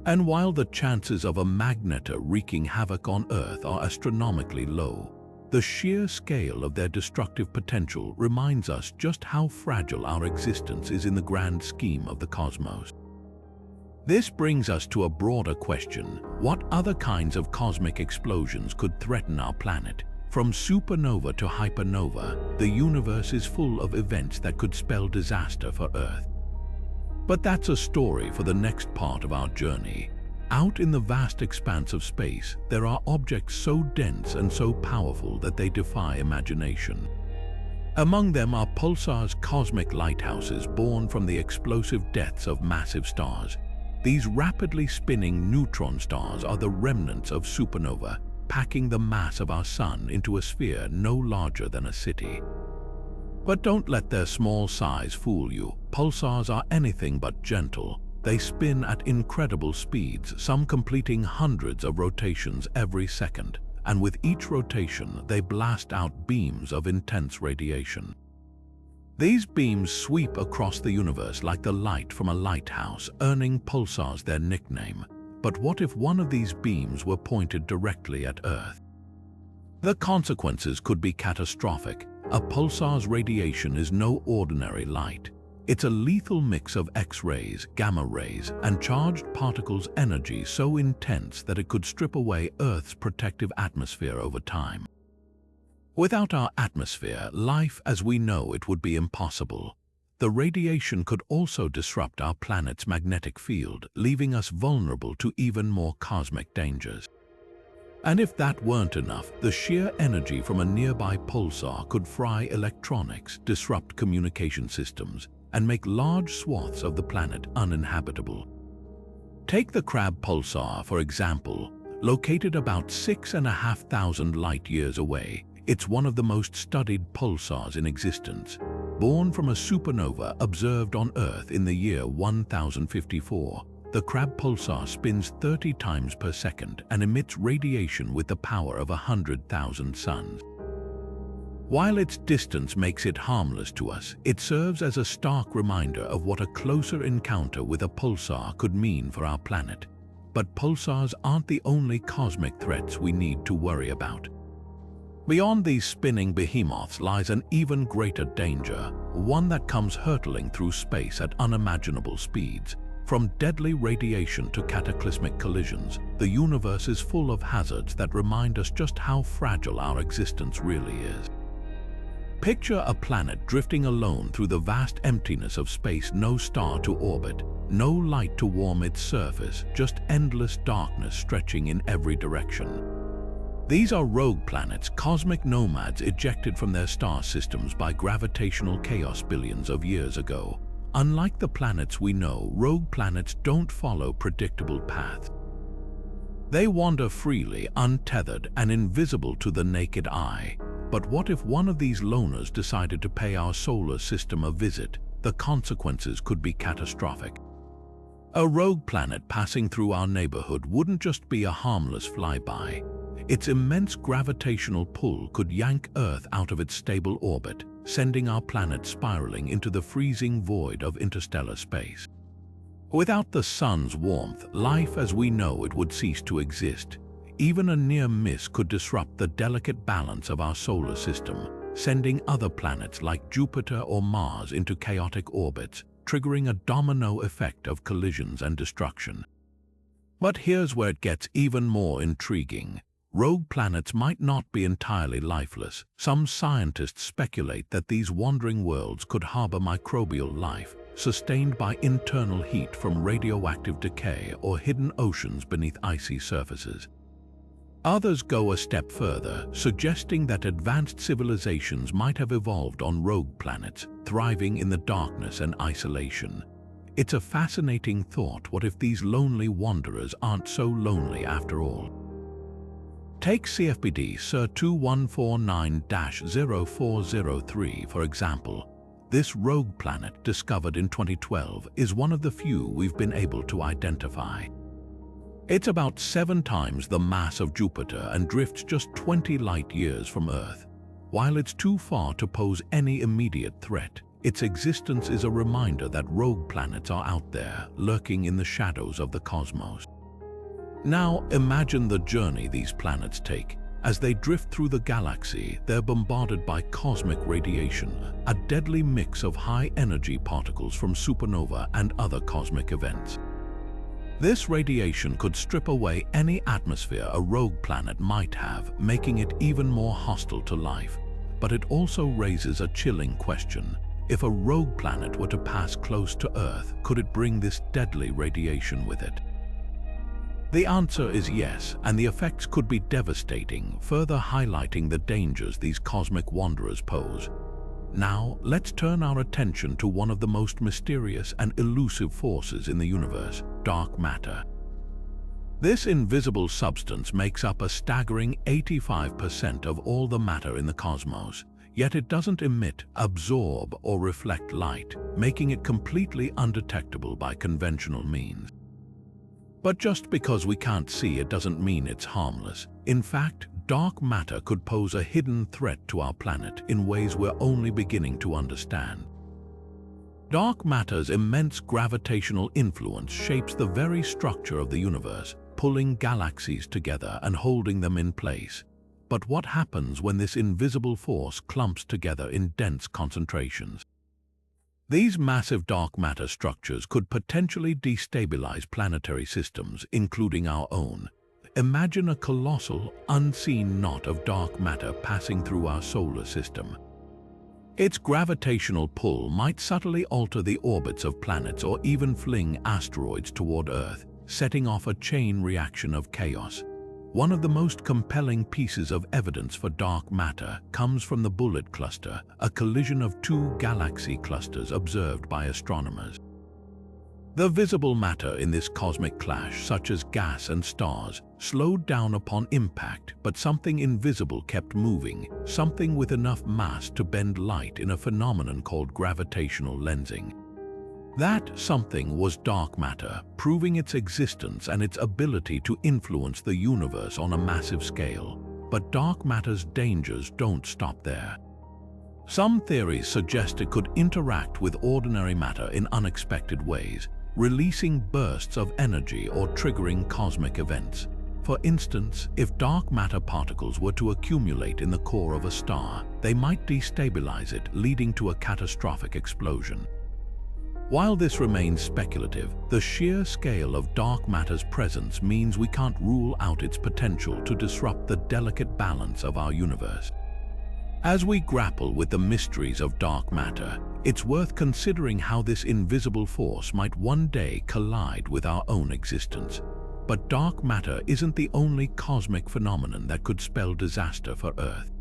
And while the chances of a magnetar wreaking havoc on Earth are astronomically low, the sheer scale of their destructive potential reminds us just how fragile our existence is in the grand scheme of the cosmos. This brings us to a broader question: what other kinds of cosmic explosions could threaten our planet? From supernova to hypernova, the universe is full of events that could spell disaster for Earth. But that's a story for the next part of our journey. Out in the vast expanse of space, there are objects so dense and so powerful that they defy imagination. Among them are pulsars, cosmic lighthouses born from the explosive deaths of massive stars. These rapidly spinning neutron stars are the remnants of supernova, packing the mass of our Sun into a sphere no larger than a city. But don't let their small size fool you. Pulsars are anything but gentle. They spin at incredible speeds, some completing hundreds of rotations every second, and with each rotation they blast out beams of intense radiation. These beams sweep across the universe like the light from a lighthouse, earning pulsars their nickname. But what if one of these beams were pointed directly at Earth? The consequences could be catastrophic. A pulsar's radiation is no ordinary light. It's a lethal mix of X-rays, gamma rays, and charged particles' energy so intense that it could strip away Earth's protective atmosphere over time. Without our atmosphere, life as we know it would be impossible. The radiation could also disrupt our planet's magnetic field, leaving us vulnerable to even more cosmic dangers. And if that weren't enough, the sheer energy from a nearby pulsar could fry electronics, disrupt communication systems, and make large swaths of the planet uninhabitable. Take the Crab Pulsar, for example. Located about 6,500 light-years away, it's one of the most studied pulsars in existence. Born from a supernova observed on Earth in the year 1054, the Crab Pulsar spins 30 times per second and emits radiation with the power of 100,000 suns. While its distance makes it harmless to us, it serves as a stark reminder of what a closer encounter with a pulsar could mean for our planet. But pulsars aren't the only cosmic threats we need to worry about. Beyond these spinning behemoths lies an even greater danger, one that comes hurtling through space at unimaginable speeds. From deadly radiation to cataclysmic collisions, the universe is full of hazards that remind us just how fragile our existence really is. Picture a planet drifting alone through the vast emptiness of space, no star to orbit, no light to warm its surface, just endless darkness stretching in every direction. These are rogue planets, cosmic nomads ejected from their star systems by gravitational chaos billions of years ago. Unlike the planets we know, rogue planets don't follow predictable paths. They wander freely, untethered, and invisible to the naked eye. But what if one of these loners decided to pay our solar system a visit? The consequences could be catastrophic. A rogue planet passing through our neighborhood wouldn't just be a harmless flyby. Its immense gravitational pull could yank Earth out of its stable orbit, sending our planet spiraling into the freezing void of interstellar space. Without the sun's warmth, life as we know it would cease to exist. Even a near miss could disrupt the delicate balance of our solar system, sending other planets like Jupiter or Mars into chaotic orbits, triggering a domino effect of collisions and destruction. But here's where it gets even more intriguing. Rogue planets might not be entirely lifeless. Some scientists speculate that these wandering worlds could harbor microbial life, sustained by internal heat from radioactive decay or hidden oceans beneath icy surfaces. Others go a step further, suggesting that advanced civilizations might have evolved on rogue planets, thriving in the darkness and isolation. It's a fascinating thought. What if these lonely wanderers aren't so lonely after all? Take CFBD SIR 2149-0403 for example. This rogue planet, discovered in 2012, is one of the few we've been able to identify. It's about 7 times the mass of Jupiter and drifts just 20 light-years from Earth. While it's too far to pose any immediate threat, its existence is a reminder that rogue planets are out there, lurking in the shadows of the cosmos. Now, imagine the journey these planets take. As they drift through the galaxy, they're bombarded by cosmic radiation, a deadly mix of high-energy particles from supernova and other cosmic events. This radiation could strip away any atmosphere a rogue planet might have, making it even more hostile to life. But it also raises a chilling question. If a rogue planet were to pass close to Earth, could it bring this deadly radiation with it? The answer is yes, and the effects could be devastating, further highlighting the dangers these cosmic wanderers pose. Now, let's turn our attention to one of the most mysterious and elusive forces in the universe, dark matter. This invisible substance makes up a staggering 85% of all the matter in the cosmos, yet it doesn't emit, absorb, or reflect light, making it completely undetectable by conventional means. But just because we can't see it doesn't mean it's harmless. In fact, dark matter could pose a hidden threat to our planet in ways we're only beginning to understand. Dark matter's immense gravitational influence shapes the very structure of the universe, pulling galaxies together and holding them in place. But what happens when this invisible force clumps together in dense concentrations? These massive dark matter structures could potentially destabilize planetary systems, including our own. Imagine a colossal, unseen knot of dark matter passing through our solar system. Its gravitational pull might subtly alter the orbits of planets or even fling asteroids toward Earth, setting off a chain reaction of chaos. One of the most compelling pieces of evidence for dark matter comes from the Bullet Cluster, a collision of two galaxy clusters observed by astronomers. The visible matter in this cosmic clash, such as gas and stars, slowed down upon impact, but something invisible kept moving, something with enough mass to bend light in a phenomenon called gravitational lensing. That something was dark matter, proving its existence and its ability to influence the universe on a massive scale. But dark matter's dangers don't stop there. Some theories suggest it could interact with ordinary matter in unexpected ways, releasing bursts of energy or triggering cosmic events. For instance, if dark matter particles were to accumulate in the core of a star, they might destabilize it, leading to a catastrophic explosion. While this remains speculative, the sheer scale of dark matter's presence means we can't rule out its potential to disrupt the delicate balance of our universe. As we grapple with the mysteries of dark matter, it's worth considering how this invisible force might one day collide with our own existence. But dark matter isn't the only cosmic phenomenon that could spell disaster for Earth.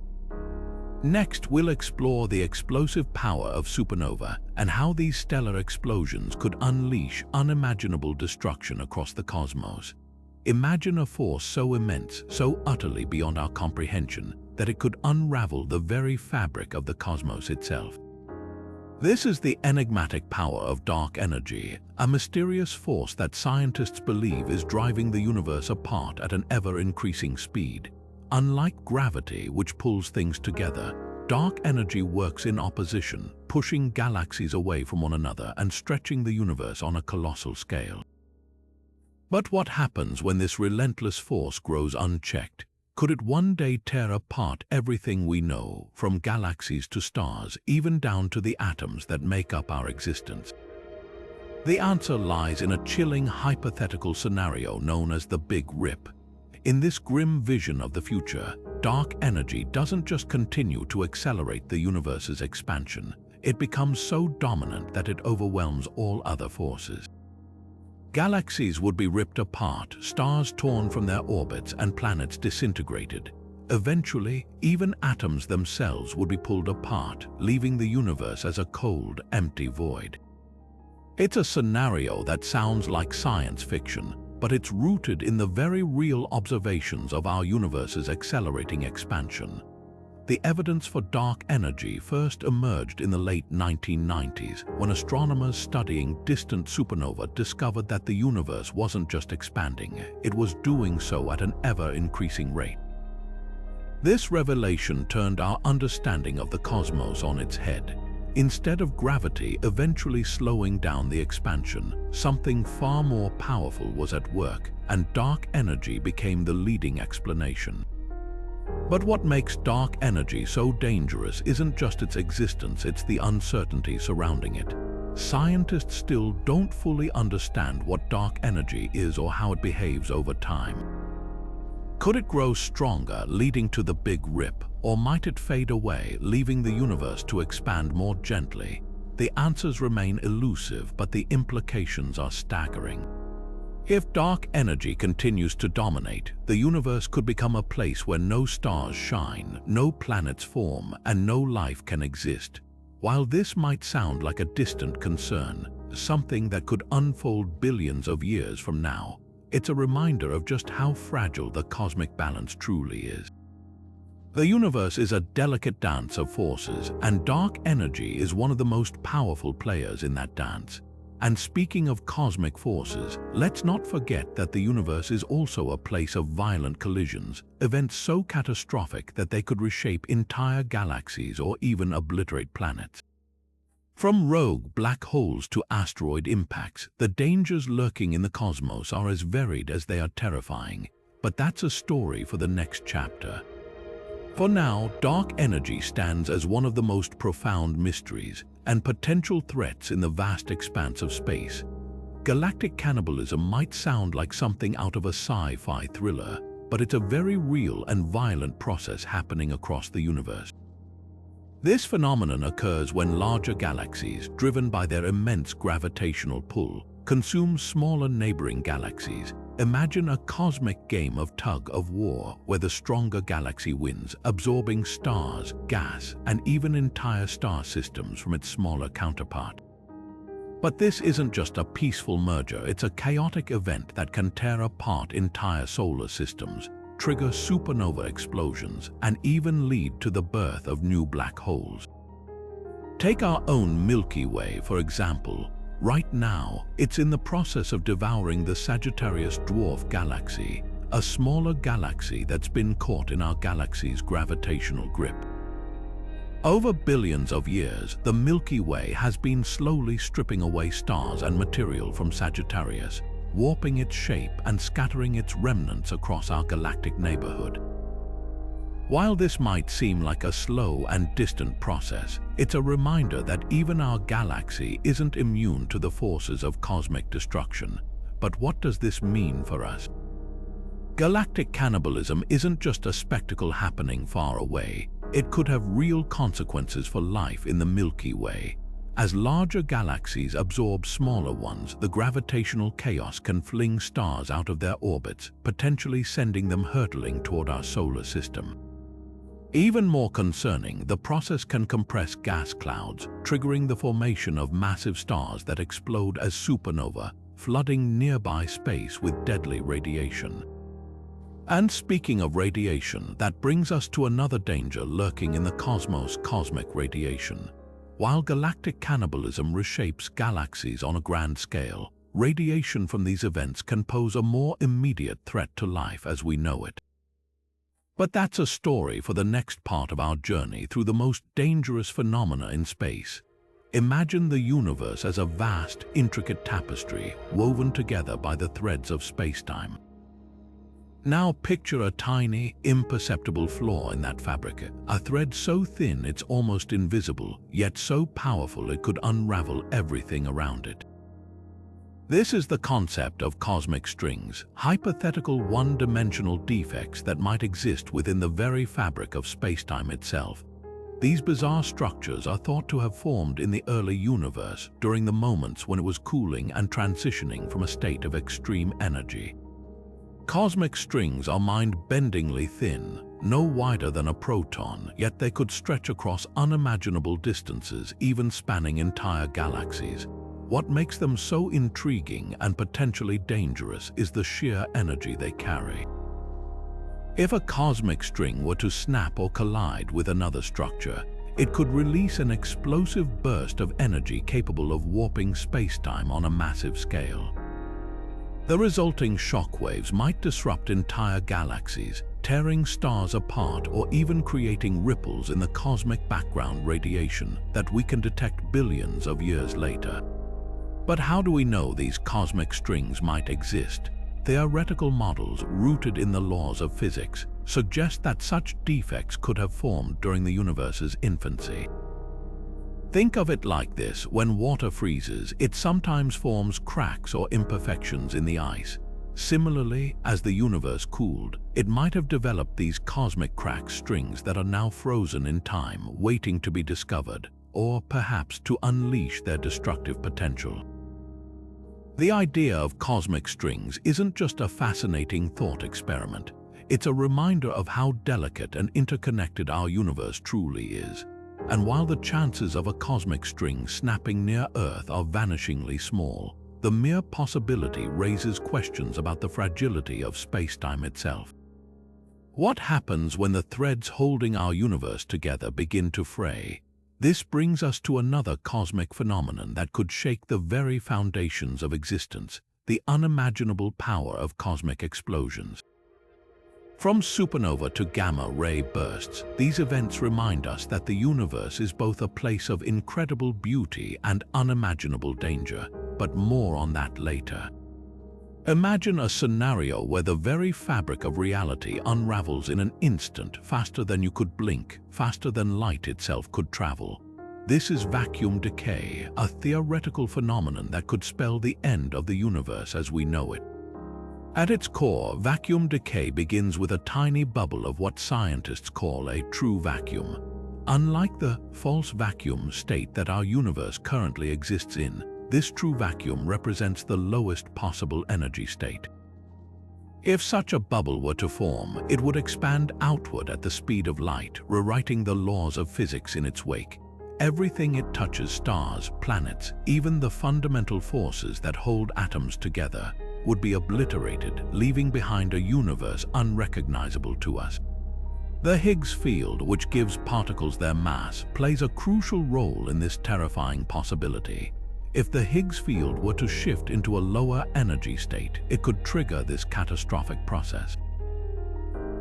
Next, we'll explore the explosive power of supernova and how these stellar explosions could unleash unimaginable destruction across the cosmos. Imagine a force so immense, so utterly beyond our comprehension, that it could unravel the very fabric of the cosmos itself. This is the enigmatic power of dark energy, a mysterious force that scientists believe is driving the universe apart at an ever-increasing speed. Unlike gravity, which pulls things together, dark energy works in opposition, pushing galaxies away from one another and stretching the universe on a colossal scale. But what happens when this relentless force grows unchecked? Could it one day tear apart everything we know, from galaxies to stars, even down to the atoms that make up our existence? The answer lies in a chilling hypothetical scenario known as the Big Rip. In this grim vision of the future, dark energy doesn't just continue to accelerate the universe's expansion, it becomes so dominant that it overwhelms all other forces. Galaxies would be ripped apart, stars torn from their orbits, and planets disintegrated. Eventually, even atoms themselves would be pulled apart, leaving the universe as a cold, empty void. It's a scenario that sounds like science fiction, but it's rooted in the very real observations of our universe's accelerating expansion. The evidence for dark energy first emerged in the late 1990s, when astronomers studying distant supernova discovered that the universe wasn't just expanding, it was doing so at an ever-increasing rate. This revelation turned our understanding of the cosmos on its head. Instead of gravity eventually slowing down the expansion, something far more powerful was at work, and dark energy became the leading explanation. But what makes dark energy so dangerous isn't just its existence, it's the uncertainty surrounding it. Scientists still don't fully understand what dark energy is or how it behaves over time. Could it grow stronger, leading to the Big Rip, or might it fade away, leaving the universe to expand more gently? The answers remain elusive, but the implications are staggering. If dark energy continues to dominate, the universe could become a place where no stars shine, no planets form, and no life can exist. While this might sound like a distant concern, something that could unfold billions of years from now, it's a reminder of just how fragile the cosmic balance truly is. The universe is a delicate dance of forces, and dark energy is one of the most powerful players in that dance. And speaking of cosmic forces, let's not forget that the universe is also a place of violent collisions, events so catastrophic that they could reshape entire galaxies or even obliterate planets. From rogue black holes to asteroid impacts, the dangers lurking in the cosmos are as varied as they are terrifying. But that's a story for the next chapter. For now, dark energy stands as one of the most profound mysteries and potential threats in the vast expanse of space. Galactic cannibalism might sound like something out of a sci-fi thriller, but it's a very real and violent process happening across the universe. This phenomenon occurs when larger galaxies, driven by their immense gravitational pull, consume smaller neighboring galaxies. Imagine a cosmic game of tug-of-war where the stronger galaxy wins, absorbing stars, gas, and even entire star systems from its smaller counterpart. But this isn't just a peaceful merger, it's a chaotic event that can tear apart entire solar systems, trigger supernova explosions, and even lead to the birth of new black holes. Take our own Milky Way, for example. Right now, it's in the process of devouring the Sagittarius dwarf galaxy, a smaller galaxy that's been caught in our galaxy's gravitational grip. Over billions of years, the Milky Way has been slowly stripping away stars and material from Sagittarius, warping its shape and scattering its remnants across our galactic neighborhood. While this might seem like a slow and distant process, it's a reminder that even our galaxy isn't immune to the forces of cosmic destruction. But what does this mean for us? Galactic cannibalism isn't just a spectacle happening far away. It could have real consequences for life in the Milky Way. As larger galaxies absorb smaller ones, the gravitational chaos can fling stars out of their orbits, potentially sending them hurtling toward our solar system. Even more concerning, the process can compress gas clouds, triggering the formation of massive stars that explode as supernova, flooding nearby space with deadly radiation. And speaking of radiation, that brings us to another danger lurking in the cosmos: cosmic radiation. While galactic cannibalism reshapes galaxies on a grand scale, radiation from these events can pose a more immediate threat to life as we know it. But that's a story for the next part of our journey through the most dangerous phenomena in space. Imagine the universe as a vast, intricate tapestry woven together by the threads of space-time. Now picture a tiny, imperceptible flaw in that fabric, a thread so thin it's almost invisible, yet so powerful it could unravel everything around it. This is the concept of cosmic strings, hypothetical one-dimensional defects that might exist within the very fabric of spacetime itself. These bizarre structures are thought to have formed in the early universe during the moments when it was cooling and transitioning from a state of extreme energy. Cosmic strings are mind-bendingly thin, no wider than a proton, yet they could stretch across unimaginable distances, even spanning entire galaxies. What makes them so intriguing and potentially dangerous is the sheer energy they carry. If a cosmic string were to snap or collide with another structure, it could release an explosive burst of energy capable of warping spacetime on a massive scale. The resulting shockwaves might disrupt entire galaxies, tearing stars apart or even creating ripples in the cosmic background radiation that we can detect billions of years later. But how do we know these cosmic strings might exist? Theoretical models rooted in the laws of physics suggest that such defects could have formed during the universe's infancy. Think of it like this: when water freezes, it sometimes forms cracks or imperfections in the ice. Similarly, as the universe cooled, it might have developed these cosmic crack strings that are now frozen in time, waiting to be discovered, or perhaps to unleash their destructive potential. The idea of cosmic strings isn't just a fascinating thought experiment. It's a reminder of how delicate and interconnected our universe truly is. And while the chances of a cosmic string snapping near Earth are vanishingly small, the mere possibility raises questions about the fragility of spacetime itself. What happens when the threads holding our universe together begin to fray? This brings us to another cosmic phenomenon that could shake the very foundations of existence, the unimaginable power of cosmic explosions. From supernova to gamma-ray bursts, these events remind us that the universe is both a place of incredible beauty and unimaginable danger, but more on that later. Imagine a scenario where the very fabric of reality unravels in an instant, faster than you could blink, faster than light itself could travel. This is vacuum decay, a theoretical phenomenon that could spell the end of the universe as we know it. At its core, vacuum decay begins with a tiny bubble of what scientists call a true vacuum. Unlike the false vacuum state that our universe currently exists in, this true vacuum represents the lowest possible energy state. If such a bubble were to form, it would expand outward at the speed of light, rewriting the laws of physics in its wake. Everything it touches, stars, planets, even the fundamental forces that hold atoms together, would be obliterated, leaving behind a universe unrecognizable to us. The Higgs field, which gives particles their mass, plays a crucial role in this terrifying possibility. If the Higgs field were to shift into a lower energy state, it could trigger this catastrophic process.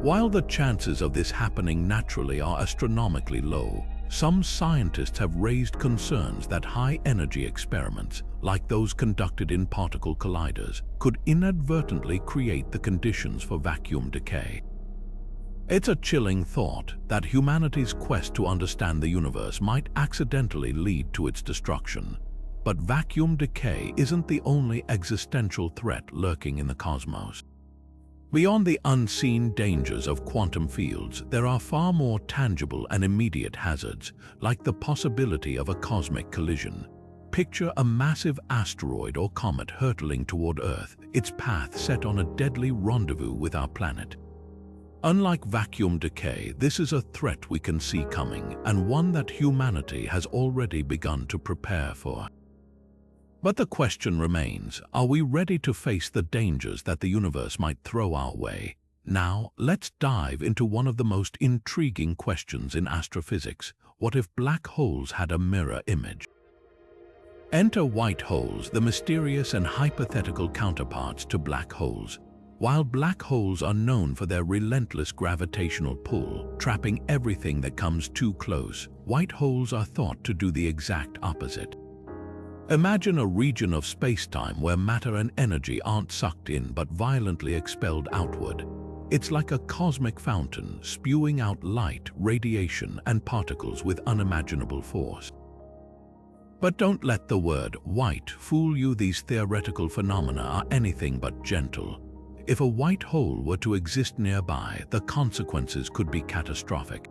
While the chances of this happening naturally are astronomically low, some scientists have raised concerns that high-energy experiments, like those conducted in particle colliders, could inadvertently create the conditions for vacuum decay. It's a chilling thought that humanity's quest to understand the universe might accidentally lead to its destruction. But vacuum decay isn't the only existential threat lurking in the cosmos. Beyond the unseen dangers of quantum fields, there are far more tangible and immediate hazards, like the possibility of a cosmic collision. Picture a massive asteroid or comet hurtling toward Earth, its path set on a deadly rendezvous with our planet. Unlike vacuum decay, this is a threat we can see coming, and one that humanity has already begun to prepare for. But the question remains, are we ready to face the dangers that the universe might throw our way? Now, let's dive into one of the most intriguing questions in astrophysics. What if black holes had a mirror image? Enter white holes, the mysterious and hypothetical counterparts to black holes. While black holes are known for their relentless gravitational pull, trapping everything that comes too close, white holes are thought to do the exact opposite. Imagine a region of space-time where matter and energy aren't sucked in but violently expelled outward. It's like a cosmic fountain, spewing out light, radiation, and particles with unimaginable force. But don't let the word white fool you. These theoretical phenomena are anything but gentle. If a white hole were to exist nearby, the consequences could be catastrophic.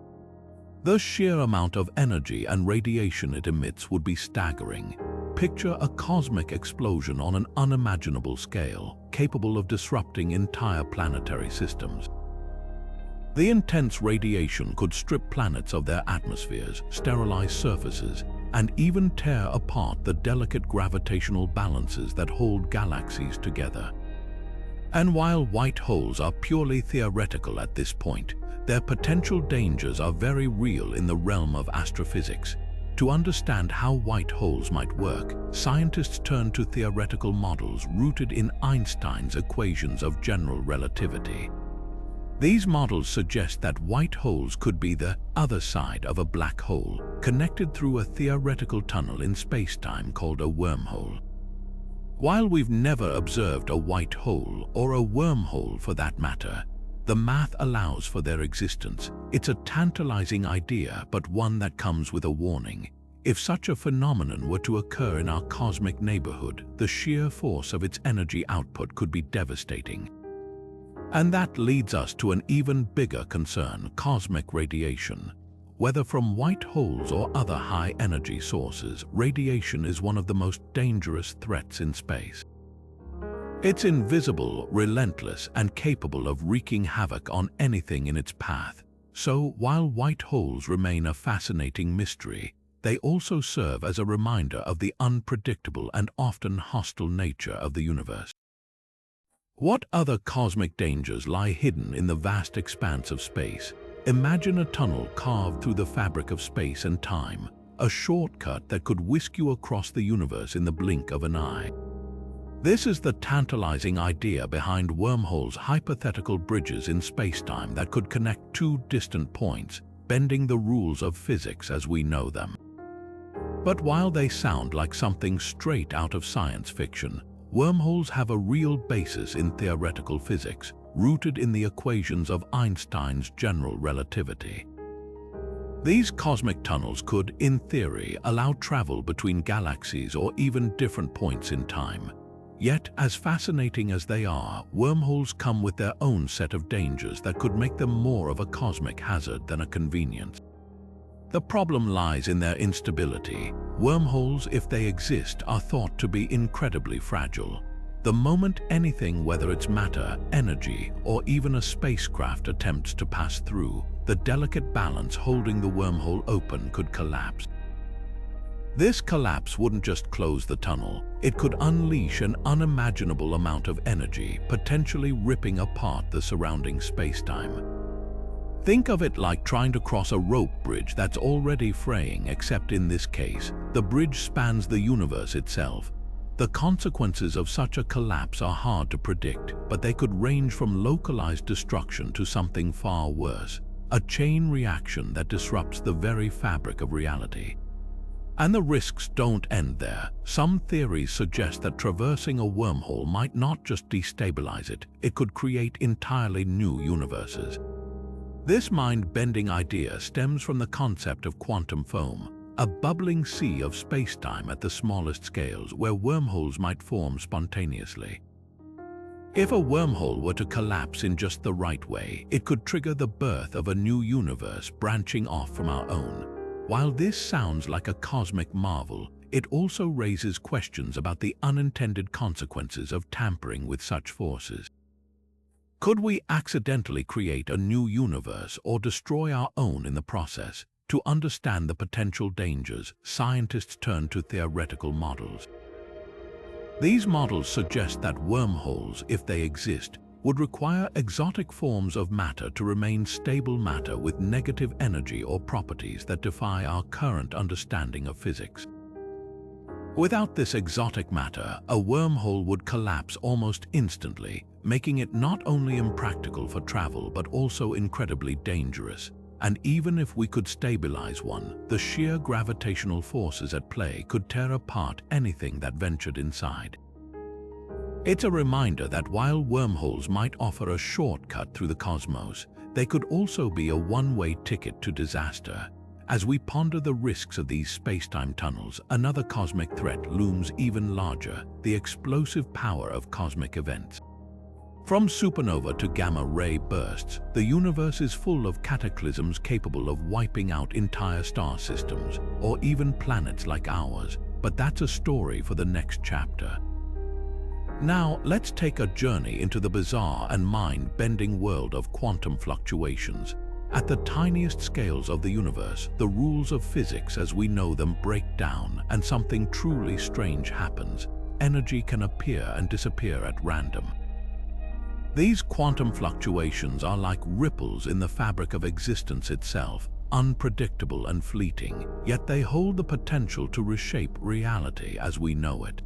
The sheer amount of energy and radiation it emits would be staggering. Picture a cosmic explosion on an unimaginable scale, capable of disrupting entire planetary systems. The intense radiation could strip planets of their atmospheres, sterilize surfaces, and even tear apart the delicate gravitational balances that hold galaxies together. And while white holes are purely theoretical at this point, their potential dangers are very real in the realm of astrophysics. To understand how white holes might work, scientists turn to theoretical models rooted in Einstein's equations of general relativity. These models suggest that white holes could be the other side of a black hole, connected through a theoretical tunnel in space-time called a wormhole. While we've never observed a white hole, or a wormhole for that matter, the math allows for their existence. It's a tantalizing idea, but one that comes with a warning. If such a phenomenon were to occur in our cosmic neighborhood, the sheer force of its energy output could be devastating. And that leads us to an even bigger concern: cosmic radiation. Whether from white holes or other high-energy sources, radiation is one of the most dangerous threats in space. It's invisible, relentless, and capable of wreaking havoc on anything in its path. So, while white holes remain a fascinating mystery, they also serve as a reminder of the unpredictable and often hostile nature of the universe. What other cosmic dangers lie hidden in the vast expanse of space? Imagine a tunnel carved through the fabric of space and time, a shortcut that could whisk you across the universe in the blink of an eye. This is the tantalizing idea behind wormholes, hypothetical bridges in spacetime that could connect two distant points, bending the rules of physics as we know them. But while they sound like something straight out of science fiction, wormholes have a real basis in theoretical physics, rooted in the equations of Einstein's general relativity. These cosmic tunnels could, in theory, allow travel between galaxies or even different points in time. Yet, as fascinating as they are, wormholes come with their own set of dangers that could make them more of a cosmic hazard than a convenience. The problem lies in their instability. Wormholes, if they exist, are thought to be incredibly fragile. The moment anything, whether it's matter, energy, or even a spacecraft, attempts to pass through, the delicate balance holding the wormhole open could collapse. This collapse wouldn't just close the tunnel, it could unleash an unimaginable amount of energy, potentially ripping apart the surrounding spacetime. Think of it like trying to cross a rope bridge that's already fraying, except in this case, the bridge spans the universe itself. The consequences of such a collapse are hard to predict, but they could range from localized destruction to something far worse, a chain reaction that disrupts the very fabric of reality. And the risks don't end there. Some theories suggest that traversing a wormhole might not just destabilize it, it could create entirely new universes. This mind-bending idea stems from the concept of quantum foam, a bubbling sea of spacetime at the smallest scales where wormholes might form spontaneously. If a wormhole were to collapse in just the right way, it could trigger the birth of a new universe branching off from our own. While this sounds like a cosmic marvel, it also raises questions about the unintended consequences of tampering with such forces. Could we accidentally create a new universe or destroy our own in the process? To understand the potential dangers, scientists turn to theoretical models. These models suggest that wormholes, if they exist, would require exotic forms of matter to remain stable matter with negative energy or properties that defy our current understanding of physics. Without this exotic matter, a wormhole would collapse almost instantly, making it not only impractical for travel but also incredibly dangerous. And even if we could stabilize one, the sheer gravitational forces at play could tear apart anything that ventured inside. It's a reminder that while wormholes might offer a shortcut through the cosmos, they could also be a one-way ticket to disaster. As we ponder the risks of these space-time tunnels, another cosmic threat looms even larger: the explosive power of cosmic events. From supernova to gamma-ray bursts, the universe is full of cataclysms capable of wiping out entire star systems, or even planets like ours. But that's a story for the next chapter. Now, let's take a journey into the bizarre and mind-bending world of quantum fluctuations. At the tiniest scales of the universe, the rules of physics as we know them break down, and something truly strange happens. Energy can appear and disappear at random. These quantum fluctuations are like ripples in the fabric of existence itself, unpredictable and fleeting, yet they hold the potential to reshape reality as we know it.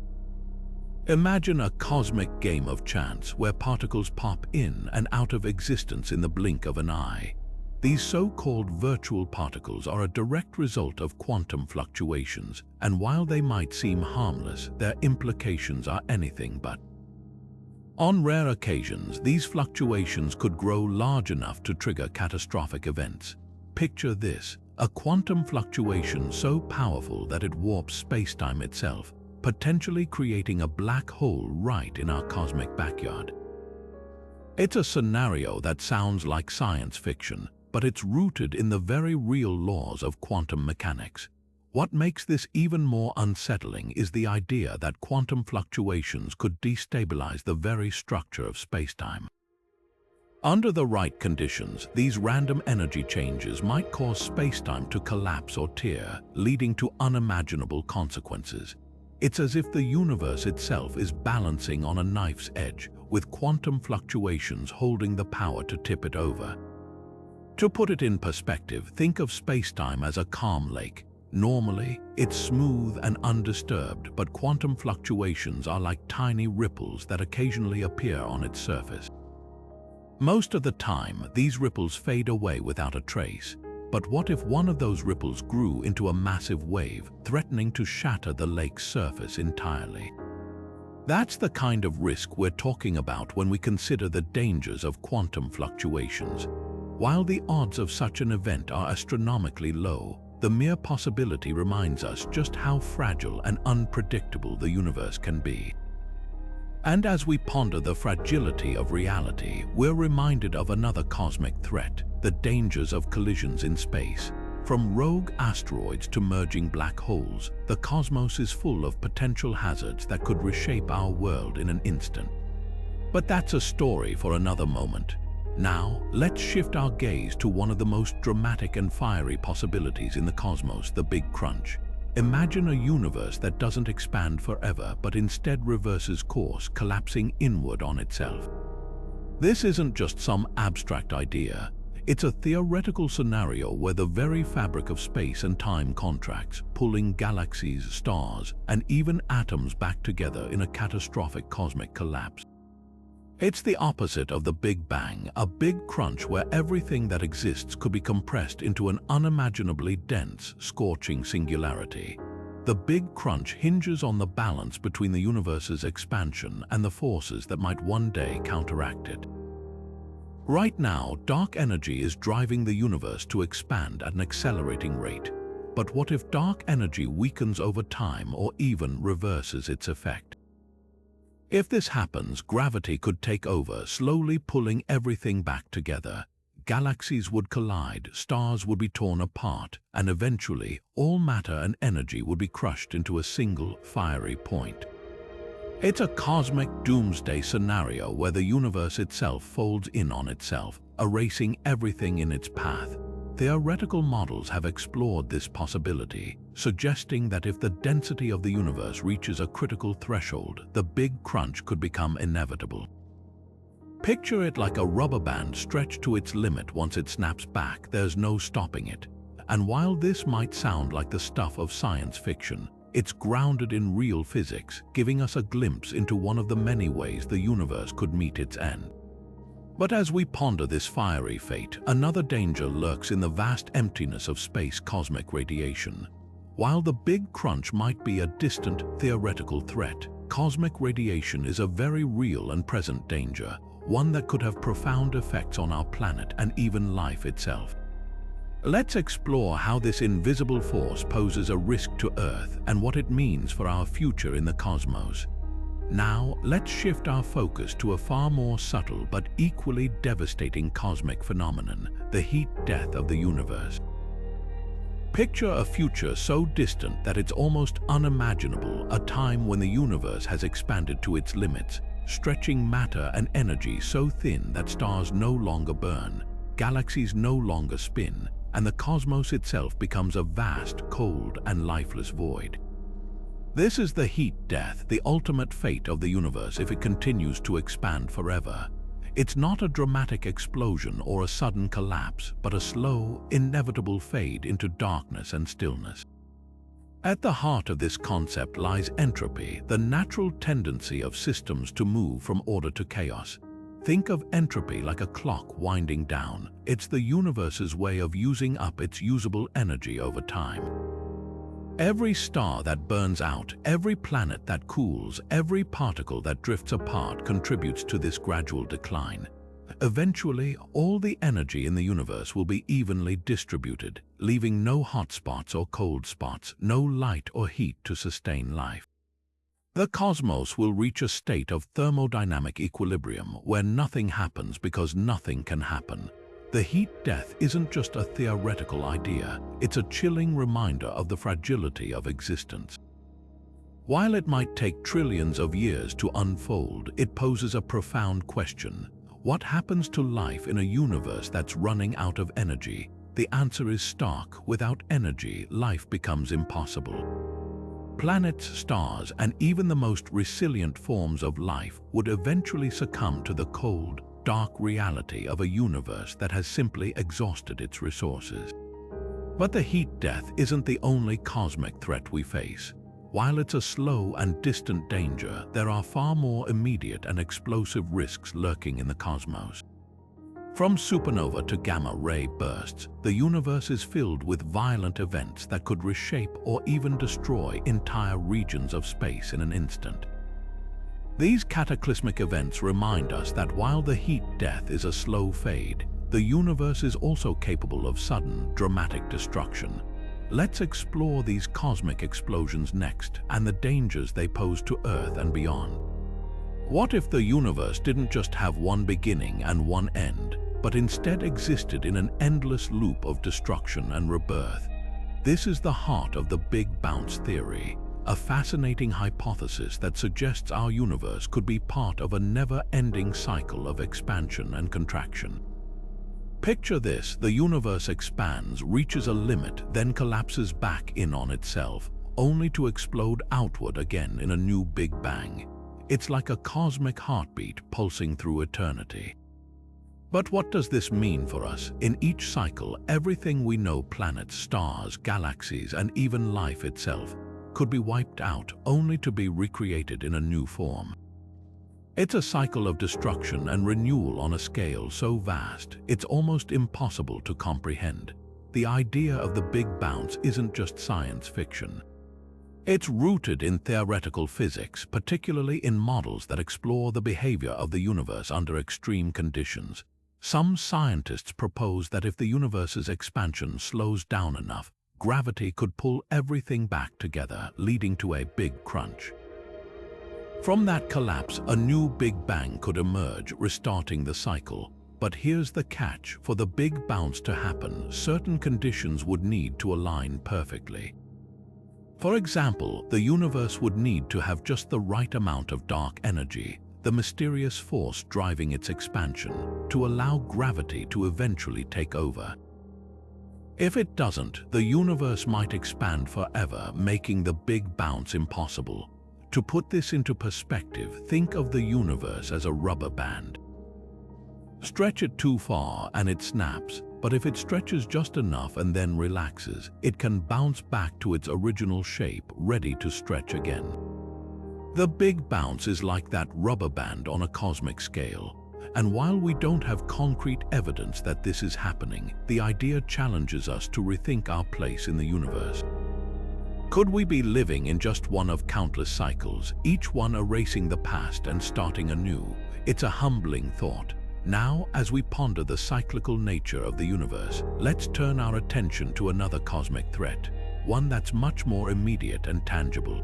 Imagine a cosmic game of chance where particles pop in and out of existence in the blink of an eye. These so-called virtual particles are a direct result of quantum fluctuations, and while they might seem harmless, their implications are anything but. On rare occasions, these fluctuations could grow large enough to trigger catastrophic events. Picture this: a quantum fluctuation so powerful that it warps spacetime itself, potentially creating a black hole right in our cosmic backyard. It's a scenario that sounds like science fiction, but it's rooted in the very real laws of quantum mechanics. What makes this even more unsettling is the idea that quantum fluctuations could destabilize the very structure of spacetime. Under the right conditions, these random energy changes might cause spacetime to collapse or tear, leading to unimaginable consequences. It's as if the universe itself is balancing on a knife's edge, with quantum fluctuations holding the power to tip it over. To put it in perspective, think of space-time as a calm lake. Normally, it's smooth and undisturbed, but quantum fluctuations are like tiny ripples that occasionally appear on its surface. Most of the time, these ripples fade away without a trace. But what if one of those ripples grew into a massive wave, threatening to shatter the lake's surface entirely? That's the kind of risk we're talking about when we consider the dangers of quantum fluctuations. While the odds of such an event are astronomically low, the mere possibility reminds us just how fragile and unpredictable the universe can be. And as we ponder the fragility of reality, we're reminded of another cosmic threat: the dangers of collisions in space. From rogue asteroids to merging black holes, the cosmos is full of potential hazards that could reshape our world in an instant. But that's a story for another moment. Now, let's shift our gaze to one of the most dramatic and fiery possibilities in the cosmos, the Big Crunch. Imagine a universe that doesn't expand forever, but instead reverses course, collapsing inward on itself. This isn't just some abstract idea. It's a theoretical scenario where the very fabric of space and time contracts, pulling galaxies, stars, and even atoms back together in a catastrophic cosmic collapse. It's the opposite of the Big Bang, a big crunch where everything that exists could be compressed into an unimaginably dense, scorching singularity. The Big Crunch hinges on the balance between the universe's expansion and the forces that might one day counteract it. Right now, dark energy is driving the universe to expand at an accelerating rate. But what if dark energy weakens over time or even reverses its effect? If this happens, gravity could take over, slowly pulling everything back together. Galaxies would collide, stars would be torn apart, and eventually, all matter and energy would be crushed into a single, fiery point. It's a cosmic doomsday scenario where the universe itself folds in on itself, erasing everything in its path. Theoretical models have explored this possibility, suggesting that if the density of the universe reaches a critical threshold, the Big Crunch could become inevitable. Picture it like a rubber band stretched to its limit. Once it snaps back, there's no stopping it. And while this might sound like the stuff of science fiction, it's grounded in real physics, giving us a glimpse into one of the many ways the universe could meet its end. But as we ponder this fiery fate, another danger lurks in the vast emptiness of space cosmic radiation. While the Big Crunch might be a distant, theoretical threat, cosmic radiation is a very real and present danger, one that could have profound effects on our planet and even life itself. Let's explore how this invisible force poses a risk to Earth and what it means for our future in the cosmos. Now, let's shift our focus to a far more subtle but equally devastating cosmic phenomenon, the heat death of the universe. Picture a future so distant that it's almost unimaginable, a time when the universe has expanded to its limits, stretching matter and energy so thin that stars no longer burn, galaxies no longer spin, and the cosmos itself becomes a vast, cold, and lifeless void. This is the heat death, the ultimate fate of the universe if it continues to expand forever. It's not a dramatic explosion or a sudden collapse, but a slow, inevitable fade into darkness and stillness. At the heart of this concept lies entropy, the natural tendency of systems to move from order to chaos. Think of entropy like a clock winding down. It's the universe's way of using up its usable energy over time. Every star that burns out, every planet that cools, every particle that drifts apart contributes to this gradual decline. Eventually, all the energy in the universe will be evenly distributed, leaving no hot spots or cold spots, no light or heat to sustain life. The cosmos will reach a state of thermodynamic equilibrium where nothing happens because nothing can happen. The heat death isn't just a theoretical idea, it's a chilling reminder of the fragility of existence. While it might take trillions of years to unfold, it poses a profound question. What happens to life in a universe that's running out of energy? The answer is stark: without energy, life becomes impossible. Planets, stars, and even the most resilient forms of life would eventually succumb to the cold, dark reality of a universe that has simply exhausted its resources. But the heat death isn't the only cosmic threat we face. While it's a slow and distant danger, there are far more immediate and explosive risks lurking in the cosmos. From supernova to gamma-ray bursts, the universe is filled with violent events that could reshape or even destroy entire regions of space in an instant. These cataclysmic events remind us that while the heat death is a slow fade, the universe is also capable of sudden, dramatic destruction. Let's explore these cosmic explosions next and the dangers they pose to Earth and beyond. What if the universe didn't just have one beginning and one end, but instead existed in an endless loop of destruction and rebirth? This is the heart of the Big Bounce theory, a fascinating hypothesis that suggests our universe could be part of a never-ending cycle of expansion and contraction. Picture this: the universe expands, reaches a limit, then collapses back in on itself, only to explode outward again in a new Big Bang. It's like a cosmic heartbeat pulsing through eternity. But what does this mean for us? In each cycle, everything we know, planets, stars, galaxies, and even life itself, could be wiped out only to be recreated in a new form. It's a cycle of destruction and renewal on a scale so vast, it's almost impossible to comprehend. The idea of the Big Bounce isn't just science fiction. It's rooted in theoretical physics, particularly in models that explore the behavior of the universe under extreme conditions. Some scientists propose that if the universe's expansion slows down enough, gravity could pull everything back together, leading to a big crunch. From that collapse, a new Big Bang could emerge, restarting the cycle. But here's the catch: for the Big Bounce to happen, certain conditions would need to align perfectly. For example, the universe would need to have just the right amount of dark energy, the mysterious force driving its expansion, to allow gravity to eventually take over. If it doesn't, the universe might expand forever, making the Big Bounce impossible. To put this into perspective, think of the universe as a rubber band. Stretch it too far and it snaps, but if it stretches just enough and then relaxes, it can bounce back to its original shape, ready to stretch again. The Big Bounce is like that rubber band on a cosmic scale. And while we don't have concrete evidence that this is happening, the idea challenges us to rethink our place in the universe. Could we be living in just one of countless cycles, each one erasing the past and starting anew? It's a humbling thought. Now, as we ponder the cyclical nature of the universe, let's turn our attention to another cosmic threat, one that's much more immediate and tangible.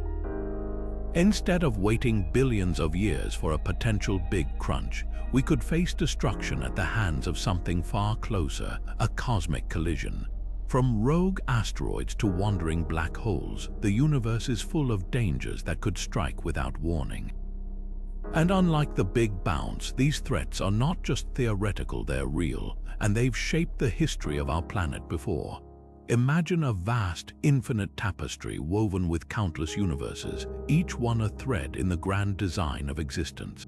Instead of waiting billions of years for a potential big crunch, we could face destruction at the hands of something far closer, a cosmic collision. From rogue asteroids to wandering black holes, the universe is full of dangers that could strike without warning. And unlike the Big Bounce, these threats are not just theoretical, they're real, and they've shaped the history of our planet before. Imagine a vast, infinite tapestry woven with countless universes, each one a thread in the grand design of existence.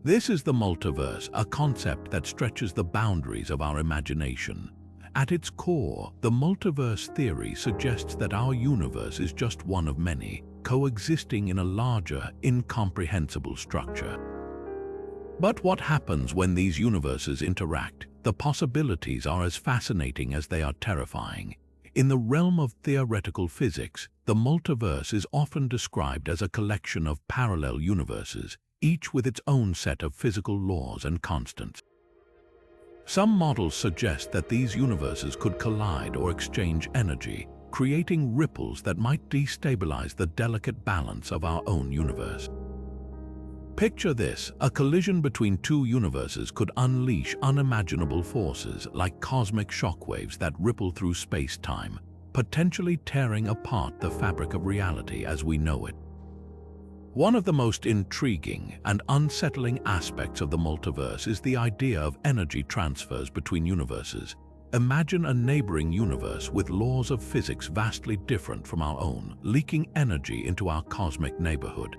This is the multiverse, a concept that stretches the boundaries of our imagination. At its core, the multiverse theory suggests that our universe is just one of many, coexisting in a larger, incomprehensible structure. But what happens when these universes interact? The possibilities are as fascinating as they are terrifying. In the realm of theoretical physics, the multiverse is often described as a collection of parallel universes, each with its own set of physical laws and constants. Some models suggest that these universes could collide or exchange energy, creating ripples that might destabilize the delicate balance of our own universe. Picture this: a collision between two universes could unleash unimaginable forces like cosmic shockwaves that ripple through space-time, potentially tearing apart the fabric of reality as we know it. One of the most intriguing and unsettling aspects of the multiverse is the idea of energy transfers between universes. Imagine a neighboring universe with laws of physics vastly different from our own, leaking energy into our cosmic neighborhood.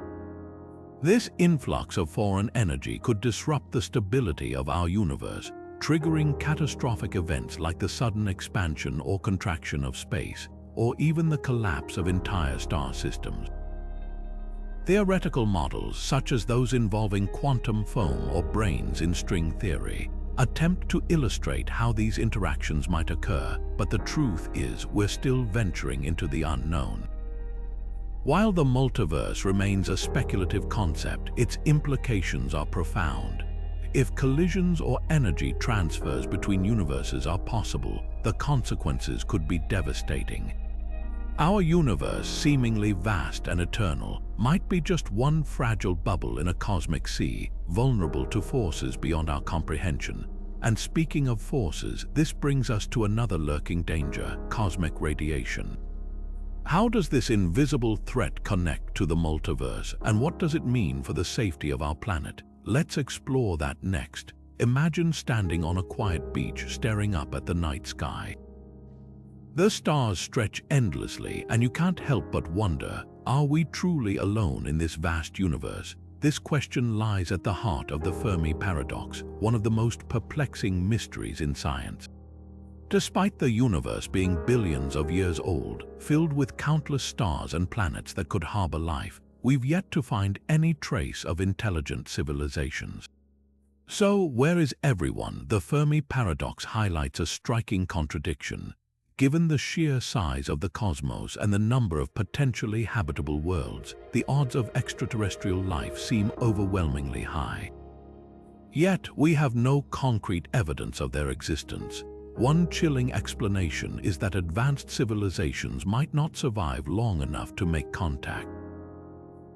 This influx of foreign energy could disrupt the stability of our universe, triggering catastrophic events like the sudden expansion or contraction of space, or even the collapse of entire star systems. Theoretical models, such as those involving quantum foam or brains in string theory, attempt to illustrate how these interactions might occur, but the truth is we're still venturing into the unknown. While the multiverse remains a speculative concept, its implications are profound. If collisions or energy transfers between universes are possible, the consequences could be devastating. Our universe, seemingly vast and eternal, might be just one fragile bubble in a cosmic sea, vulnerable to forces beyond our comprehension. And speaking of forces, this brings us to another lurking danger: cosmic radiation. How does this invisible threat connect to the multiverse, and what does it mean for the safety of our planet? Let's explore that next. Imagine standing on a quiet beach, staring up at the night sky. The stars stretch endlessly, and you can't help but wonder, are we truly alone in this vast universe? This question lies at the heart of the Fermi Paradox, one of the most perplexing mysteries in science. Despite the universe being billions of years old, filled with countless stars and planets that could harbor life, we've yet to find any trace of intelligent civilizations. So, where is everyone? The Fermi Paradox highlights a striking contradiction. Given the sheer size of the cosmos and the number of potentially habitable worlds, the odds of extraterrestrial life seem overwhelmingly high. Yet, we have no concrete evidence of their existence. One chilling explanation is that advanced civilizations might not survive long enough to make contact.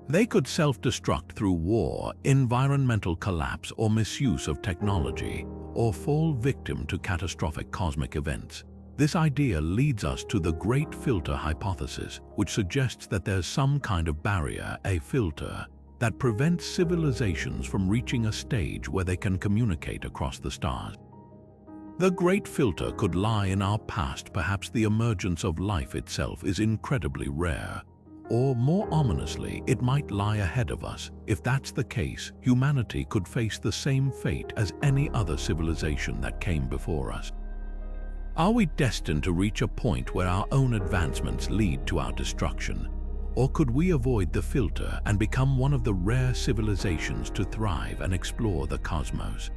They could self-destruct through war, environmental collapse, or misuse of technology, or fall victim to catastrophic cosmic events. This idea leads us to the Great Filter hypothesis, which suggests that there's some kind of barrier, a filter, that prevents civilizations from reaching a stage where they can communicate across the stars. The Great Filter could lie in our past. Perhaps the emergence of life itself is incredibly rare. Or more ominously, it might lie ahead of us. If that's the case, humanity could face the same fate as any other civilization that came before us. Are we destined to reach a point where our own advancements lead to our destruction? Or could we avoid the filter and become one of the rare civilizations to thrive and explore the cosmos?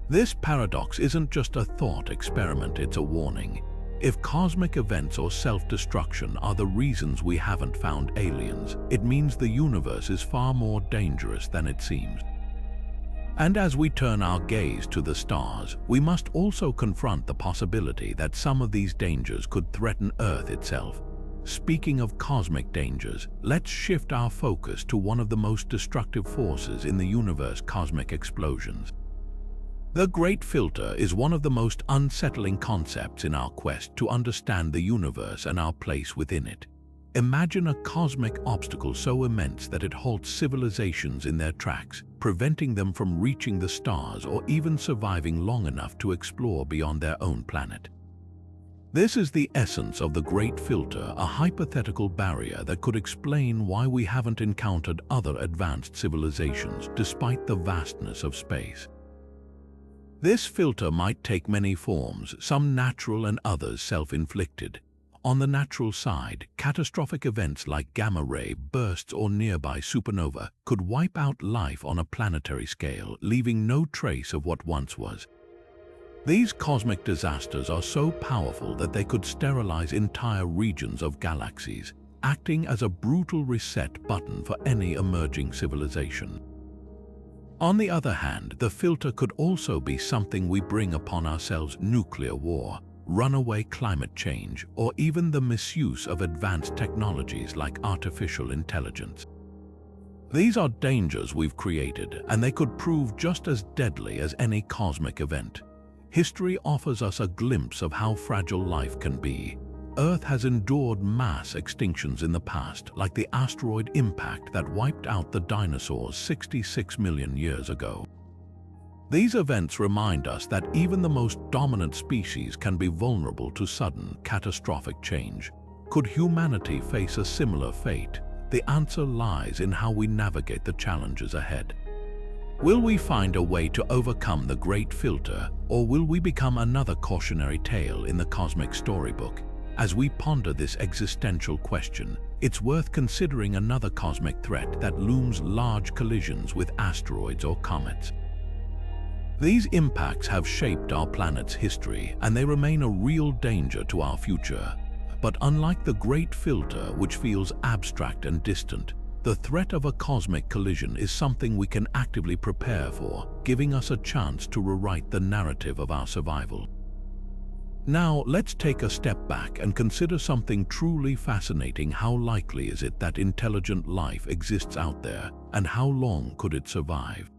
This paradox isn't just a thought experiment, it's a warning. If cosmic events or self-destruction are the reasons we haven't found aliens, it means the universe is far more dangerous than it seems. And as we turn our gaze to the stars, we must also confront the possibility that some of these dangers could threaten Earth itself. Speaking of cosmic dangers, let's shift our focus to one of the most destructive forces in the universe: cosmic explosions. The Great Filter is one of the most unsettling concepts in our quest to understand the universe and our place within it. Imagine a cosmic obstacle so immense that it halts civilizations in their tracks, preventing them from reaching the stars or even surviving long enough to explore beyond their own planet. This is the essence of the Great Filter, a hypothetical barrier that could explain why we haven't encountered other advanced civilizations despite the vastness of space. This filter might take many forms, some natural and others self-inflicted. On the natural side, catastrophic events like gamma-ray bursts or nearby supernova could wipe out life on a planetary scale, leaving no trace of what once was. These cosmic disasters are so powerful that they could sterilize entire regions of galaxies, acting as a brutal reset button for any emerging civilization. On the other hand, the filter could also be something we bring upon ourselves: nuclear war, runaway climate change, or even the misuse of advanced technologies like artificial intelligence. These are dangers we've created, and they could prove just as deadly as any cosmic event. History offers us a glimpse of how fragile life can be. Earth has endured mass extinctions in the past, like the asteroid impact that wiped out the dinosaurs 66 million years ago. These events remind us that even the most dominant species can be vulnerable to sudden, catastrophic change. Could humanity face a similar fate? The answer lies in how we navigate the challenges ahead. Will we find a way to overcome the Great Filter, or will we become another cautionary tale in the cosmic storybook? As we ponder this existential question, it's worth considering another cosmic threat that looms: large collisions with asteroids or comets. These impacts have shaped our planet's history, and they remain a real danger to our future. But unlike the Great Filter, which feels abstract and distant, the threat of a cosmic collision is something we can actively prepare for, giving us a chance to rewrite the narrative of our survival. Now, let's take a step back and consider something truly fascinating. How likely is it that intelligent life exists out there, and how long could it survive?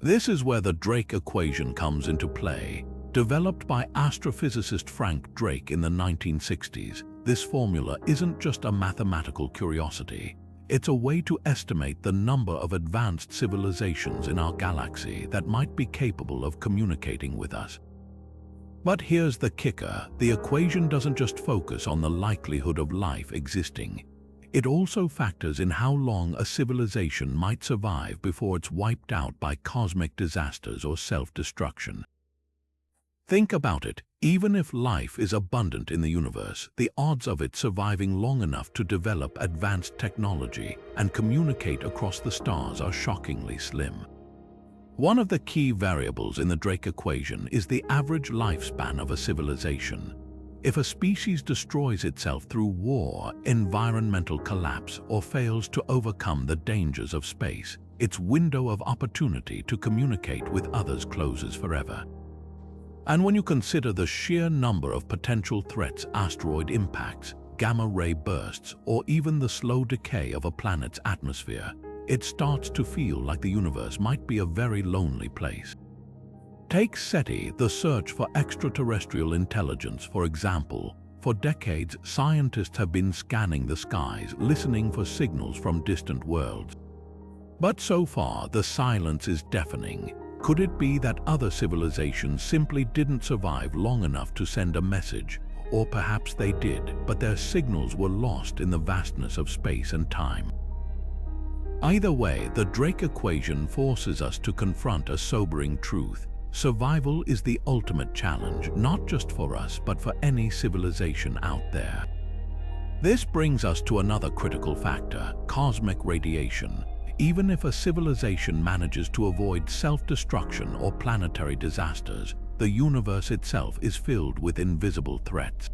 This is where the Drake equation comes into play. Developed by astrophysicist Frank Drake in the 1960s, this formula isn't just a mathematical curiosity. It's a way to estimate the number of advanced civilizations in our galaxy that might be capable of communicating with us. But here's the kicker: the equation doesn't just focus on the likelihood of life existing. It also factors in how long a civilization might survive before it's wiped out by cosmic disasters or self-destruction. Think about it. Even if life is abundant in the universe, the odds of it surviving long enough to develop advanced technology and communicate across the stars are shockingly slim. One of the key variables in the Drake equation is the average lifespan of a civilization. If a species destroys itself through war, environmental collapse, or fails to overcome the dangers of space, its window of opportunity to communicate with others closes forever. And when you consider the sheer number of potential threats, asteroid impacts, gamma-ray bursts, or even the slow decay of a planet's atmosphere, it starts to feel like the universe might be a very lonely place. Take SETI, the search for extraterrestrial intelligence, for example. For decades, scientists have been scanning the skies, listening for signals from distant worlds. But so far, the silence is deafening. Could it be that other civilizations simply didn't survive long enough to send a message? Or perhaps they did, but their signals were lost in the vastness of space and time. Either way, the Drake equation forces us to confront a sobering truth. Survival is the ultimate challenge, not just for us, but for any civilization out there. This brings us to another critical factor: cosmic radiation. Even if a civilization manages to avoid self-destruction or planetary disasters, the universe itself is filled with invisible threats.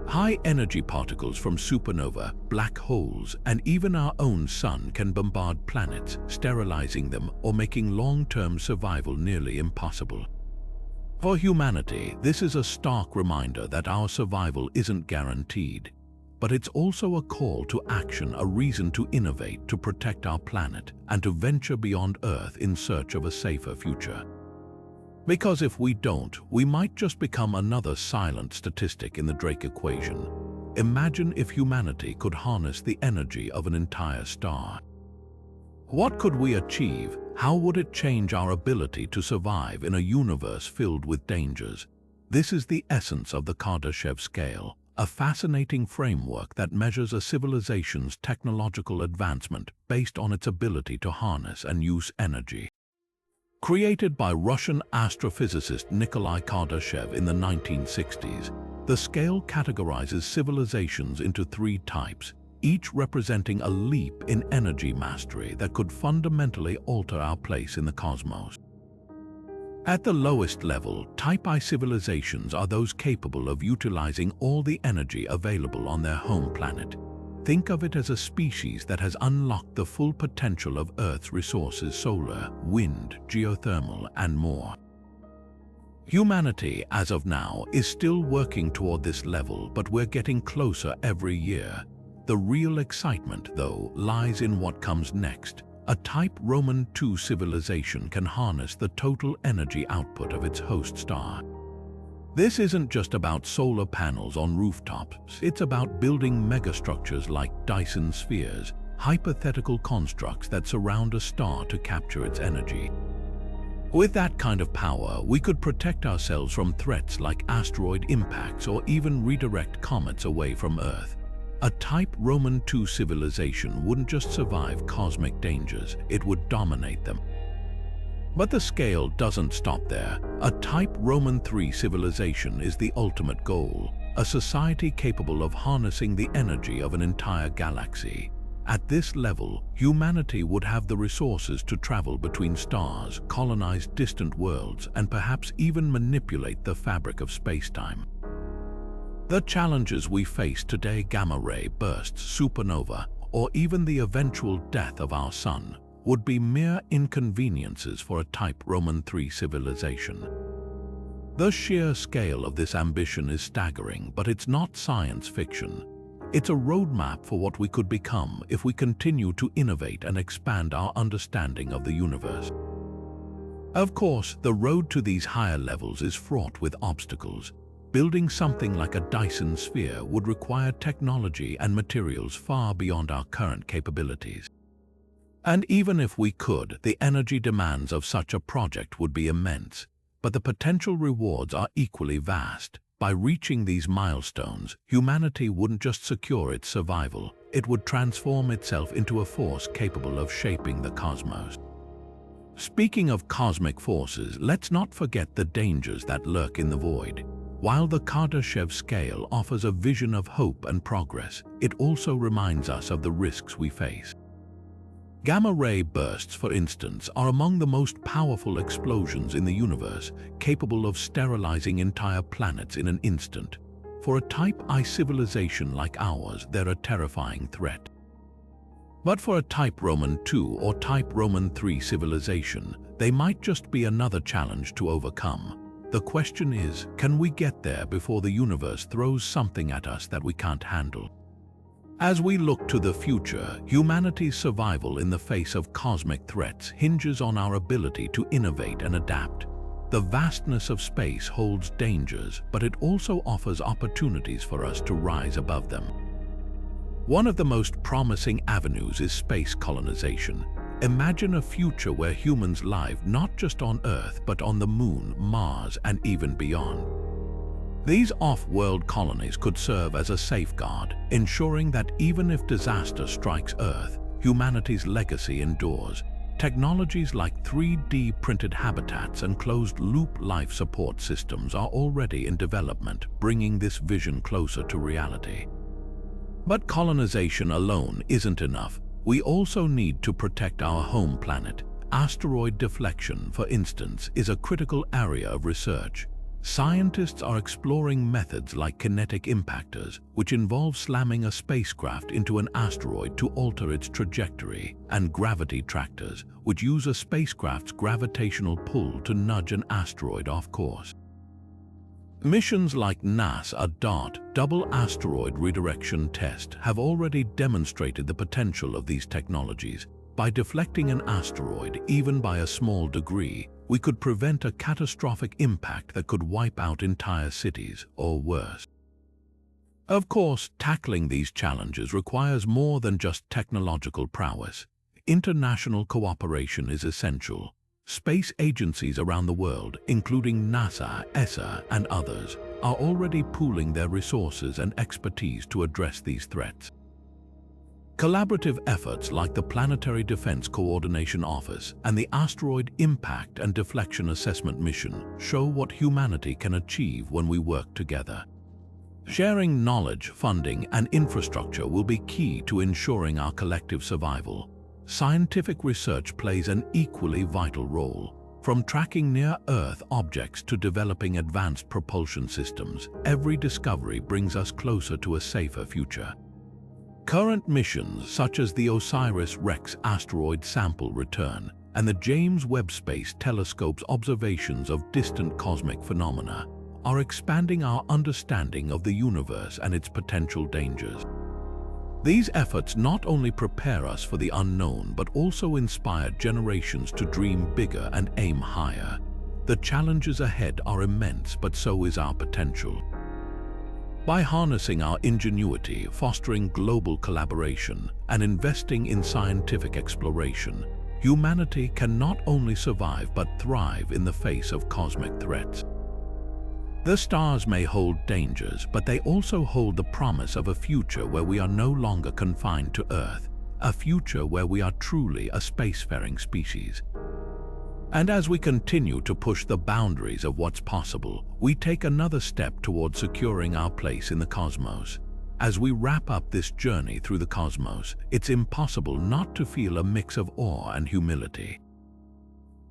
High-energy particles from supernova, black holes, and even our own sun can bombard planets, sterilizing them or making long-term survival nearly impossible. For humanity, this is a stark reminder that our survival isn't guaranteed. But it's also a call to action, a reason to innovate, to protect our planet, and to venture beyond Earth in search of a safer future. Because if we don't, we might just become another silent statistic in the Drake equation. Imagine if humanity could harness the energy of an entire star. What could we achieve? How would it change our ability to survive in a universe filled with dangers? This is the essence of the Kardashev Scale, a fascinating framework that measures a civilization's technological advancement based on its ability to harness and use energy. Created by Russian astrophysicist Nikolai Kardashev in the 1960s, the scale categorizes civilizations into 3 types, each representing a leap in energy mastery that could fundamentally alter our place in the cosmos. At the lowest level, Type I civilizations are those capable of utilizing all the energy available on their home planet. Think of it as a species that has unlocked the full potential of Earth's resources: solar, wind, geothermal, and more. Humanity, as of now, is still working toward this level, but we're getting closer every year. The real excitement, though, lies in what comes next. A Type Roman II civilization can harness the total energy output of its host star. This isn't just about solar panels on rooftops, it's about building megastructures like Dyson spheres, hypothetical constructs that surround a star to capture its energy. With that kind of power, we could protect ourselves from threats like asteroid impacts or even redirect comets away from Earth. A Type Roman II civilization wouldn't just survive cosmic dangers, it would dominate them. But the scale doesn't stop there. A Type Roman III civilization is the ultimate goal, a society capable of harnessing the energy of an entire galaxy. At this level, humanity would have the resources to travel between stars, colonize distant worlds, and perhaps even manipulate the fabric of space-time. The challenges we face today, gamma-ray bursts, supernova, or even the eventual death of our sun, would be mere inconveniences for a Type Roman III civilization. The sheer scale of this ambition is staggering, but it's not science fiction. It's a roadmap for what we could become if we continue to innovate and expand our understanding of the universe. Of course, the road to these higher levels is fraught with obstacles. Building something like a Dyson sphere would require technology and materials far beyond our current capabilities. And even if we could, the energy demands of such a project would be immense, but the potential rewards are equally vast. By reaching these milestones, humanity wouldn't just secure its survival, it would transform itself into a force capable of shaping the cosmos. Speaking of cosmic forces, let's not forget the dangers that lurk in the void. While the Kardashev Scale offers a vision of hope and progress, it also reminds us of the risks we face. Gamma-ray bursts, for instance, are among the most powerful explosions in the universe, capable of sterilizing entire planets in an instant. For a Type I civilization like ours, they're a terrifying threat. But for a Type Roman II or Type Roman III civilization, they might just be another challenge to overcome. The question is, can we get there before the universe throws something at us that we can't handle? As we look to the future, humanity's survival in the face of cosmic threats hinges on our ability to innovate and adapt. The vastness of space holds dangers, but it also offers opportunities for us to rise above them. One of the most promising avenues is space colonization. Imagine a future where humans live not just on Earth, but on the Moon, Mars, and even beyond. These off-world colonies could serve as a safeguard, ensuring that even if disaster strikes Earth, humanity's legacy endures. Technologies like 3D printed habitats and closed-loop life support systems are already in development, bringing this vision closer to reality. But colonization alone isn't enough. We also need to protect our home planet. Asteroid deflection, for instance, is a critical area of research. Scientists are exploring methods like kinetic impactors, which involve slamming a spacecraft into an asteroid to alter its trajectory, and gravity tractors, which use a spacecraft's gravitational pull to nudge an asteroid off course. Missions like NASA's DART Double Asteroid Redirection Test have already demonstrated the potential of these technologies. By deflecting an asteroid, even by a small degree, we could prevent a catastrophic impact that could wipe out entire cities, or worse. Of course, tackling these challenges requires more than just technological prowess. International cooperation is essential. Space agencies around the world, including NASA, ESA, and others, are already pooling their resources and expertise to address these threats. Collaborative efforts like the Planetary Defense Coordination Office and the Asteroid Impact and Deflection Assessment Mission show what humanity can achieve when we work together. Sharing knowledge, funding, and infrastructure will be key to ensuring our collective survival. Scientific research plays an equally vital role. From tracking near-Earth objects to developing advanced propulsion systems, every discovery brings us closer to a safer future. Current missions such as the OSIRIS-REx asteroid sample return and the James Webb Space Telescope's observations of distant cosmic phenomena are expanding our understanding of the universe and its potential dangers. These efforts not only prepare us for the unknown but also inspire generations to dream bigger and aim higher. The challenges ahead are immense, but so is our potential. By harnessing our ingenuity, fostering global collaboration, and investing in scientific exploration, humanity can not only survive but thrive in the face of cosmic threats. The stars may hold dangers, but they also hold the promise of a future where we are no longer confined to Earth, a future where we are truly a spacefaring species. And as we continue to push the boundaries of what's possible, we take another step toward securing our place in the cosmos. As we wrap up this journey through the cosmos, it's impossible not to feel a mix of awe and humility.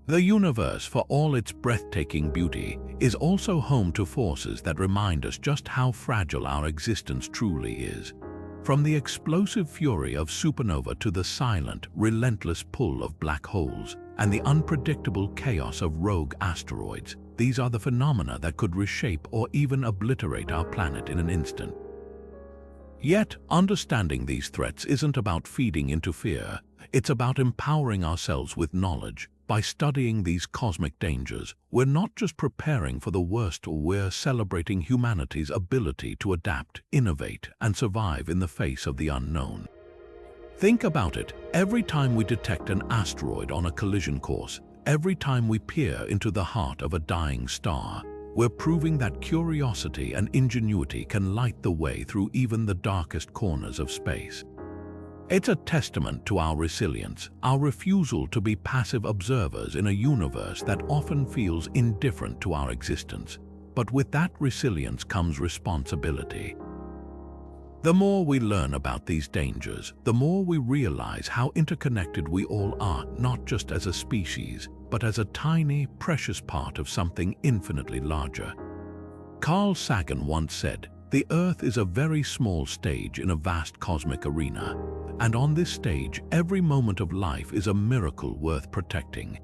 The universe, for all its breathtaking beauty, is also home to forces that remind us just how fragile our existence truly is. From the explosive fury of supernova to the silent, relentless pull of black holes and the unpredictable chaos of rogue asteroids, these are the phenomena that could reshape or even obliterate our planet in an instant. Yet, understanding these threats isn't about feeding into fear, it's about empowering ourselves with knowledge. By studying these cosmic dangers, we're not just preparing for the worst, we're celebrating humanity's ability to adapt, innovate, and survive in the face of the unknown. Think about it. Every time we detect an asteroid on a collision course, every time we peer into the heart of a dying star, we're proving that curiosity and ingenuity can light the way through even the darkest corners of space. It's a testament to our resilience, our refusal to be passive observers in a universe that often feels indifferent to our existence. But with that resilience comes responsibility. The more we learn about these dangers, the more we realize how interconnected we all are, not just as a species, but as a tiny, precious part of something infinitely larger. Carl Sagan once said, "The Earth is a very small stage in a vast cosmic arena. And on this stage, every moment of life is a miracle worth protecting."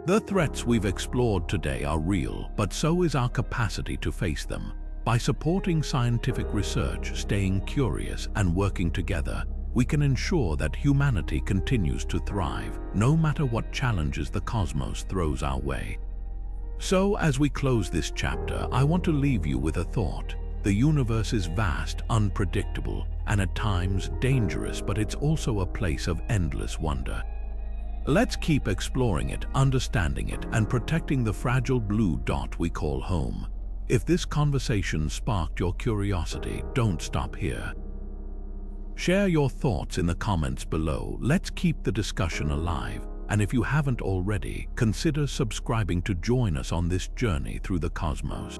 The threats we've explored today are real, but so is our capacity to face them. By supporting scientific research, staying curious, and working together, we can ensure that humanity continues to thrive, no matter what challenges the cosmos throws our way. So, as we close this chapter, I want to leave you with a thought. The universe is vast, unpredictable, and at times dangerous, but it's also a place of endless wonder. Let's keep exploring it, understanding it, and protecting the fragile blue dot we call home. If this conversation sparked your curiosity, don't stop here. Share your thoughts in the comments below. Let's keep the discussion alive. And if you haven't already, consider subscribing to join us on this journey through the cosmos.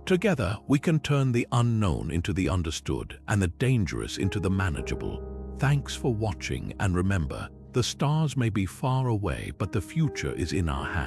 Together, we can turn the unknown into the understood and the dangerous into the manageable. Thanks for watching, and remember, the stars may be far away, but the future is in our hands.